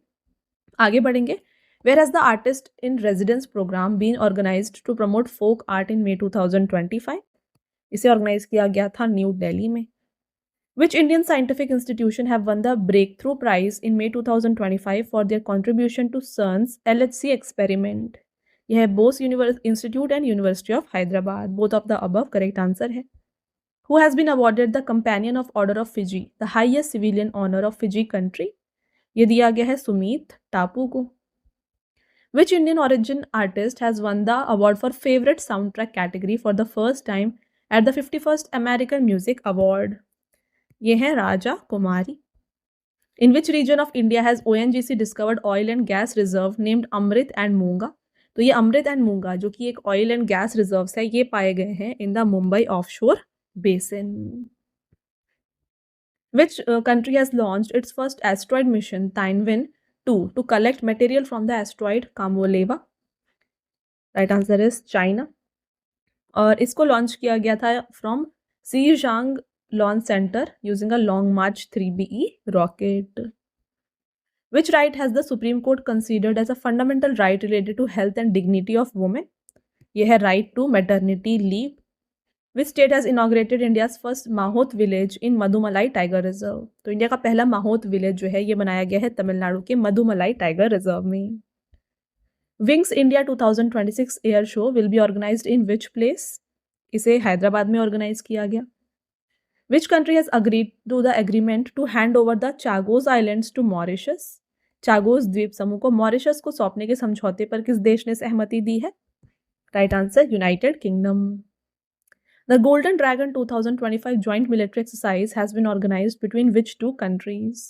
आगे बढ़ेंगे। Where has the artist in residence programme been organised to promote folk art in May 2025? इसे ऑर्गेनाइज किया गया था न्यू दिल्ली में। Which Indian scientific institution have won the breakthrough prize in May 2025 for their contribution to CERN's LHC experiment? यह है Bose institute and university of Hyderabad. Both of the above correct answer है। Who has been awarded the Companion of Order of Fiji, the highest civilian honor of Fiji country? ये दिया गया है सुमीत टापू को। Which Indian origin artist has won the award for favorite soundtrack category for the first time at the 51st American Music Award? ये है राजा कुमारी। In which region of India has ONGC discovered oil and gas reserve named Amrit and Munga? तो ये अमृत एंड मूंगा जो कि एक ऑयल एंड गैस रिजर्व्स है ये पाए गए हैं in the Mumbai offshore basin. Which country has launched its first asteroid mission, Tianwen 2, to collect material from the asteroid Kamoleva? Right answer is China. और इसको लॉन्च किया गया था from Xizang Launch Center using a Long March 3BE rocket. Which right has the Supreme Court considered as a fundamental right related to health and dignity of women? यह है right to maternity leave. Which state has inaugurated India's first mahout village in Mudumalai tiger reserve? तो इंडिया का पहला माहोत विलेज जो है ये बनाया गया है तमिलनाडु के मधुमलाई टाइगर रिजर्व में। Wings India 2026 air show will be organised in which place? इसे हैदराबाद में ऑर्गेनाइज किया गया। Which country has agreed to the agreement to hand over the Chagos islands to Mauritius? Chagos द्वीप समूह को मॉरिशस को सौंपने के समझौते पर किस देश ने सहमति दी है? Right answer United kingdom. The Golden Dragon 2025 joint military exercise has been organized between which two countries?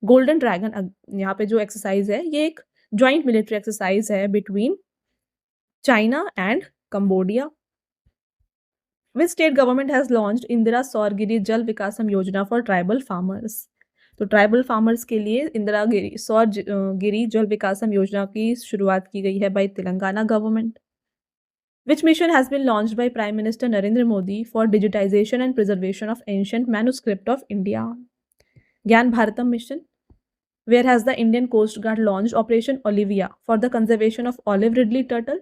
Golden Dragon यहाँ पे जो एक्सरसाइज है ये एक joint military exercise है between China and Cambodia. Which state government has launched Indira Saurgiri Jal Vikasam Yojana for tribal farmers? तो ट्राइबल फार्मर्स के लिए इंदिरा सौर गिरी जल विकासम योजना की शुरुआत की गई है by Telangana government. Which mission has been launched by Prime Minister Narendra Modi for digitization and preservation of ancient manuscript of India? Gyan Bharatam mission. Where has the Indian Coast Guard launched Operation Olivia for the conservation of olive ridley turtle?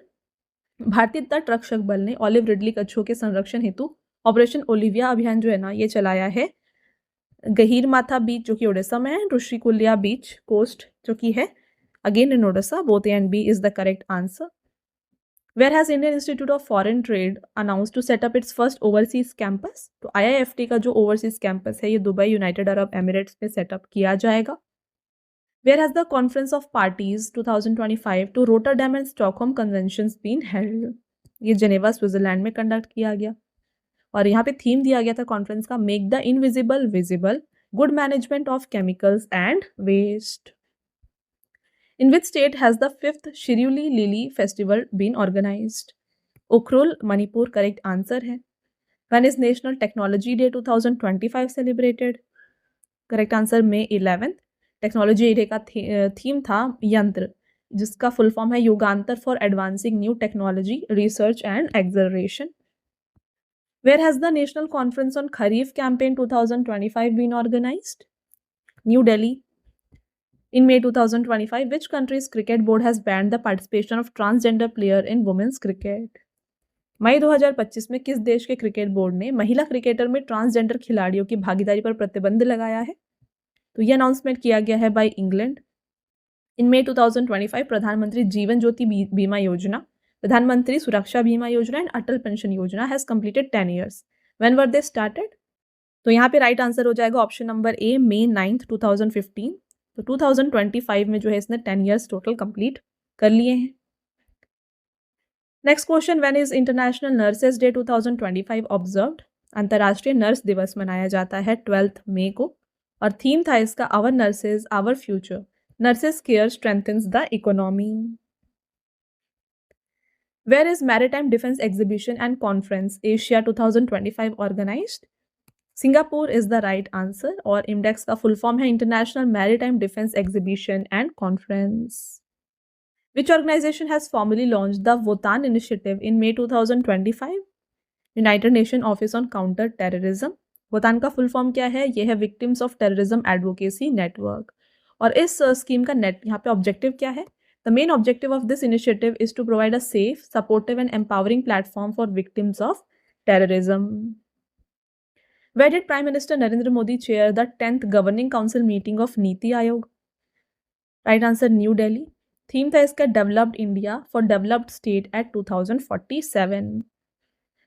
भारतीय तट रक्षक बल ने ऑलिव रिडली कच्छों के संरक्षण हेतु ऑपरेशन ओलिविया अभियान जो है ना ये चलाया है गहीरमाथा बीच जो कि ओडिशा में है, ऋषिकुल्या बीच कोस्ट जो कि है again in Odisha. Both A and B is the correct answer. Where has Indian Institute of Foreign Trade announced to set up its first overseas campus? तो IIFT का जो overseas campus है ये दुबई यूनाइटेड अरब एमिरेट्स में सेटअप किया जाएगा. Where has the Conference of Parties 2025 to Rotterdam and Stockholm Conventions been held? ये जेनेवा स्विट्जरलैंड में कंडक्ट किया गया और यहाँ पे थीम दिया गया था कॉन्फ्रेंस का make the invisible visible, good management of chemicals and waste. In which state has the 5th Shiruli Lily Festival been organized? Ukhrul, Manipur, correct answer है. When is National Technology Day 2025 celebrated? Correct answer May 11th. Technology day का थीम था यंत्र, जिसका फुल फॉर्म है Yugantar for advancing new technology research and acceleration. Where has the national conference on kharif campaign 2025 been organised? New Delhi. In May 2025, which country's cricket board has banned the participation of transgender player in women's cricket? मई 2025 में किस देश के क्रिकेट बोर्ड ने महिला क्रिकेटर में ट्रांसजेंडर खिलाड़ियों की भागीदारी पर प्रतिबंध लगाया है? तो ये अनाउंसमेंट किया गया है बाय इंग्लैंड. इन मई 2025 प्रधानमंत्री जीवन ज्योति बीमा योजना, प्रधानमंत्री सुरक्षा बीमा योजना एंड अटल पेंशन योजना has completed 10 years. When were they started? तो यहाँ पे राइट आंसर हो जाएगा ऑप्शन नंबर ए, May 9th 2015. तो 2025 में जो है इसने 10 years टोटल कंप्लीट कर लिए हैं. Next question, when is international nurses day 2025 observed? अंतर्राष्ट्रीय नर्स दिवस मनाया जाता है 12 मई को और थीम था इसका our nurses our future, nurses care strengthens the economy. Where is Maritime Defence Exhibition and Conference Asia 2025 organised? Singapore is the right answer और इंडेक्स का फुल फॉर्म है International Maritime Defence Exhibition and Conference. Which organisation has formally launch the VOTAN initiative in May 2025? United Nation Office on Counter Terrorism. VOTAN का फुल फॉर्म क्या है? यह है Victims of Terrorism Advocacy network. और इस स्कीम का यहाँ पे ऑब्जेक्टिव क्या है? The main objective of this initiative is to provide a safe, supportive and empowering platform for victims of terrorism. Where did Prime Minister Narendra Modi chair the 10th Governing Council meeting of Niti Aayog? Right answer New Delhi. Theme था इसका Developed India for Developed State at 2047.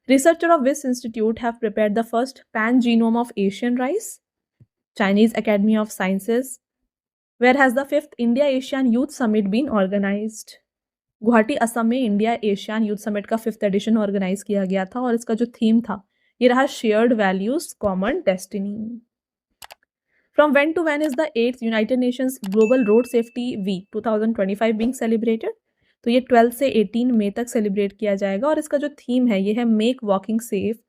Researchers of which institute have prepared the first pan-genome of Asian rice? Chinese Academy of Sciences. Where has the 5th India-ASEAN Youth Summit been organized? Guwahati Assam में इंडिया एशियान यूथ समिट का 5th एडिशन ऑर्गेनाइज किया गया था और इसका जो थीम था ये रहा shared values common destiny. From when to when is the 8th United Nations global road safety week 2025 being celebrated? तो ये 12 से 18 मई तक सेलिब्रेट किया जाएगा और इसका जो थीम है ये है make walking safe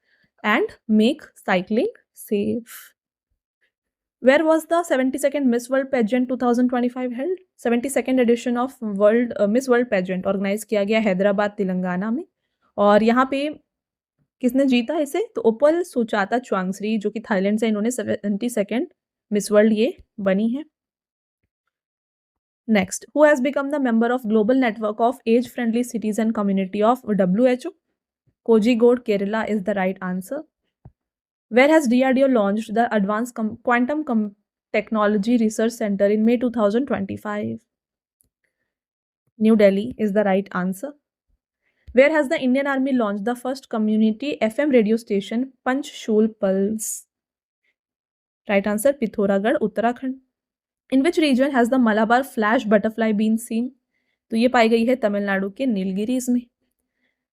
and make cycling safe. Where was the 72nd Miss World Pageant 2025 held? 72nd edition of Miss World Pageant organise किया गया हैदराबाद तेलंगाना में और यहाँ पे किसने जीता इसे? तो उपल सुचाता चुआंगश्री जो कि थाईलैंड से, इन्होंने 72nd मिस वर्ल्ड ये बनी है. Next, who has become the member of global network of age friendly cities and community of WHO? Kozhikode Kerala is the right answer. Where has DRDO launched the advance quantum technology research centre in May 2025? New Delhi is the right answer. Where has the Indian Army launched the first community FM radio station, Panchshul Pulse? Right answer, Pithoragarh, Uttarakhand. In which region has the Malabar flash butterfly been seen? तो ये पाई गई है तमिलनाडु के नीलगिरीज में.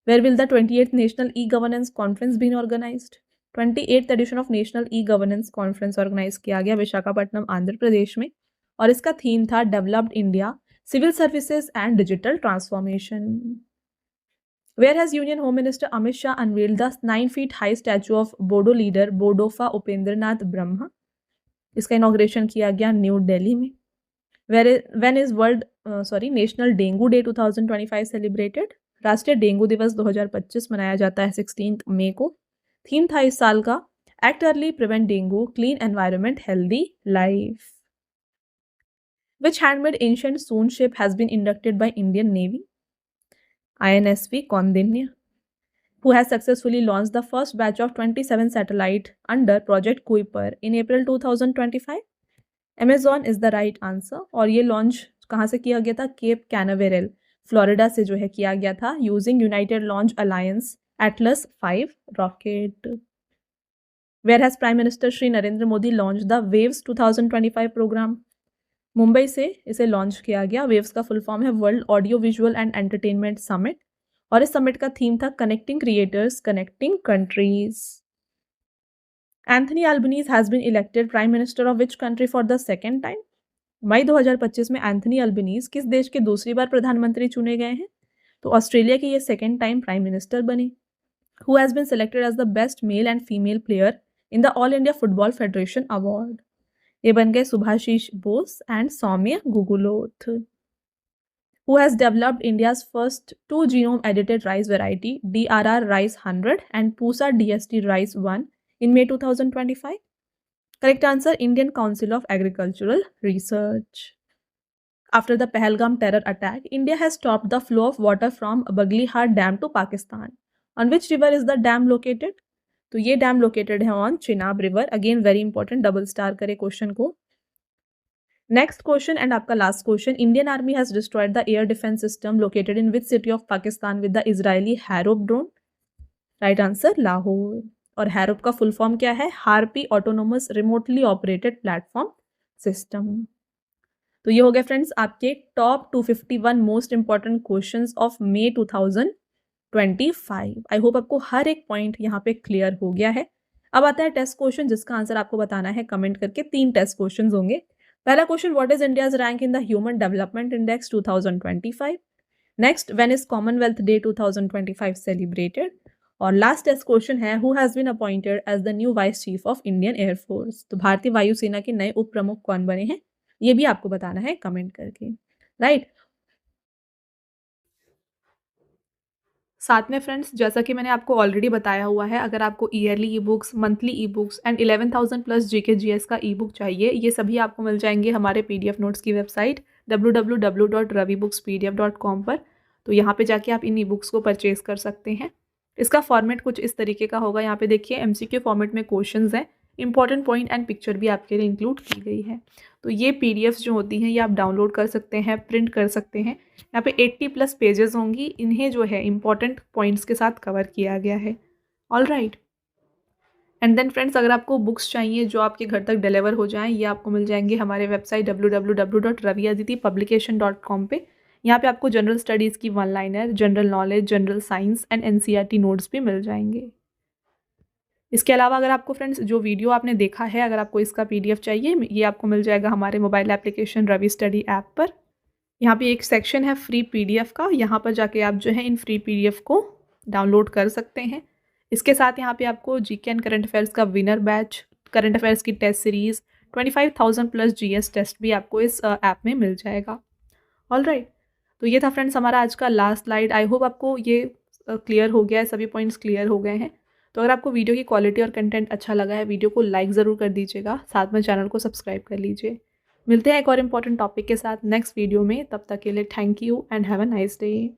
Where will the 28th National E-Governance Conference been organized? 28th edition of National E-Governance Conference organise किया गया विशाखापट्टनम आंध्र प्रदेश में और इसका थीम था developed India, civil services and digital transformation. Where has Union Home Minister Amit Shah unveiled the 9 feet high statue of Bodo leader Bodofa Upendranath Brahma? इसका इनॉग्रेशन किया गया न्यू दिल्ली में. When is National Dengue Day 2025 celebrated? राष्ट्रीय डेंगू दिवस 2025 मनाया जाता है 16 मई को। थीम था इस साल का act early, prevent dengue, clean environment, healthy life. Which handmade ancient stone ship has been inducted by Indian Navy? INSV Kaundinya. Who has successfully launched the first batch of 27 satellite under Project Kuiper in April 2025? Amazon is the right answer। और ये लॉन्च कहाँ से किया गया था? केप कैनावेरल, फ्लोरिडा से जो है किया गया था, using United launch alliance Atlas 5 rocket. Where has Prime Minister Shri Narendra Modi launched the Waves 2025 program? Mumbai से इसे लॉन्च किया गया। वेव्स का फुल फॉर्म है World Audio Visual and Entertainment Summit, और इस समिट का थीम था connecting creators, connecting countries. Anthony Albanese has been elected prime minister of which country for the second time? मई 2025 में एंथनी अल्बनीज किस देश के दूसरी बार प्रधानमंत्री चुने गए हैं? तो ऑस्ट्रेलिया के ये सेकेंड टाइम प्राइम मिनिस्टर बने। Who has been selected as the best male and female player in the All India Football Federation award? ये बन गए Subhashish Bose and Soumya Guguloth. Who has developed India's first 2 genome edited rice variety, DRR Rice 100 and Pusa DST Rice 1 in May 2025? Correct answer, Indian Council of Agricultural Research. After the Pahalgam terror attack, India has stopped the flow of water from Baglihar Dam to Pakistan. On which river is the dam located? तो ये डैम लोकेटेड है on Chenab river. Again very important, double star करे क्वेश्चन को। नेक्स्ट क्वेश्चन एंड आपका last question, Indian army has destroyed the air defence system located in which city of Pakistan with the Israeli Harop drone? Right answer Lahore. और हैरोप का फुल फॉर्म क्या है? Harpy autonomous remotely operated platform system. तो ये हो गए फ्रेंड्स आपके top 251 most important questions of May 2025। I hope आपको हर एक पॉइंट यहाँ पे क्लियर हो गया है। अब आता है टेस्ट क्वेश्चन, जिसका आंसर आपको बताना है कमेंट करके। 3 टेस्ट क्वेश्चन होंगे। पहला question, what is India's rank in the human development index 2025? Next, when is Commonwealth day 2025 celebrated? और लास्ट टेस्ट क्वेश्चन है, who has been appointed as the new vice chief of Indian air force? तो भारतीय वायुसेना के नए उप प्रमुख कौन बने हैं, ये भी आपको बताना है कमेंट करके। राइट। साथ में फ्रेंड्स, जैसा कि मैंने आपको ऑलरेडी बताया हुआ है, अगर आपको yearly e books, monthly e books and 11,000 plus GK GS का ई बुक चाहिए, ये सभी आपको मिल जाएंगे हमारे पीडीएफ नोट्स की वेबसाइट www.ravibooks.pdf.com पर। तो यहाँ पे जाके आप इन ई बुक्स को परचेज कर सकते हैं। इसका फॉर्मेट कुछ इस तरीके का होगा। यहाँ पे देखिए एमसीक्यू फॉर्मेट में क्वेश्चंस हैं, इंपॉर्टेंट पॉइंट एंड पिक्चर भी आपके लिए इंक्लूड की गई है। तो ये पीडीएफ्स जो होती हैं ये आप डाउनलोड कर सकते हैं, प्रिंट कर सकते हैं। यहाँ पे 80 प्लस पेजेस होंगी, इन्हें जो है इंपॉर्टेंट पॉइंट्स के साथ कवर किया गया है। All right. And then friends, अगर आपको बुक्स चाहिए जो आपके घर तक डिलीवर हो जाएं, ये आपको मिल जाएंगे हमारे वेबसाइट www.raviaditipublication.com पे। यहाँ पे आपको जनरल स्टडीज़ की 1 liner, general knowledge, general science and NCERT notes भी मिल जाएंगे। इसके अलावा अगर आपको फ्रेंड्स जो वीडियो आपने देखा है, अगर आपको इसका पीडीएफ चाहिए, ये आपको मिल जाएगा हमारे mobile application Ravi study app पर। यहाँ पे एक सेक्शन है फ्री पीडीएफ का, यहाँ पर जाके आप जो है इन फ्री पीडीएफ को डाउनलोड कर सकते हैं। इसके साथ यहाँ पे आपको जीके एंड करंट अफेयर्स का विनर बैच, करंट अफेयर्स की test series, 25,000 plus GS test भी आपको इस ऐप में मिल जाएगा। All right. तो ये था फ्रेंड्स हमारा आज का लास्ट स्लाइड। आई होप आपको ये क्लियर हो गया है, सभी पॉइंट्स क्लियर हो गए हैं। तो अगर आपको वीडियो की क्वालिटी और कंटेंट अच्छा लगा है, वीडियो को लाइक ज़रूर कर दीजिएगा, साथ में चैनल को सब्सक्राइब कर लीजिए। मिलते हैं एक और इम्पॉर्टेंट टॉपिक के साथ नेक्स्ट वीडियो में। तब तक के लिए thank you and have a nice day.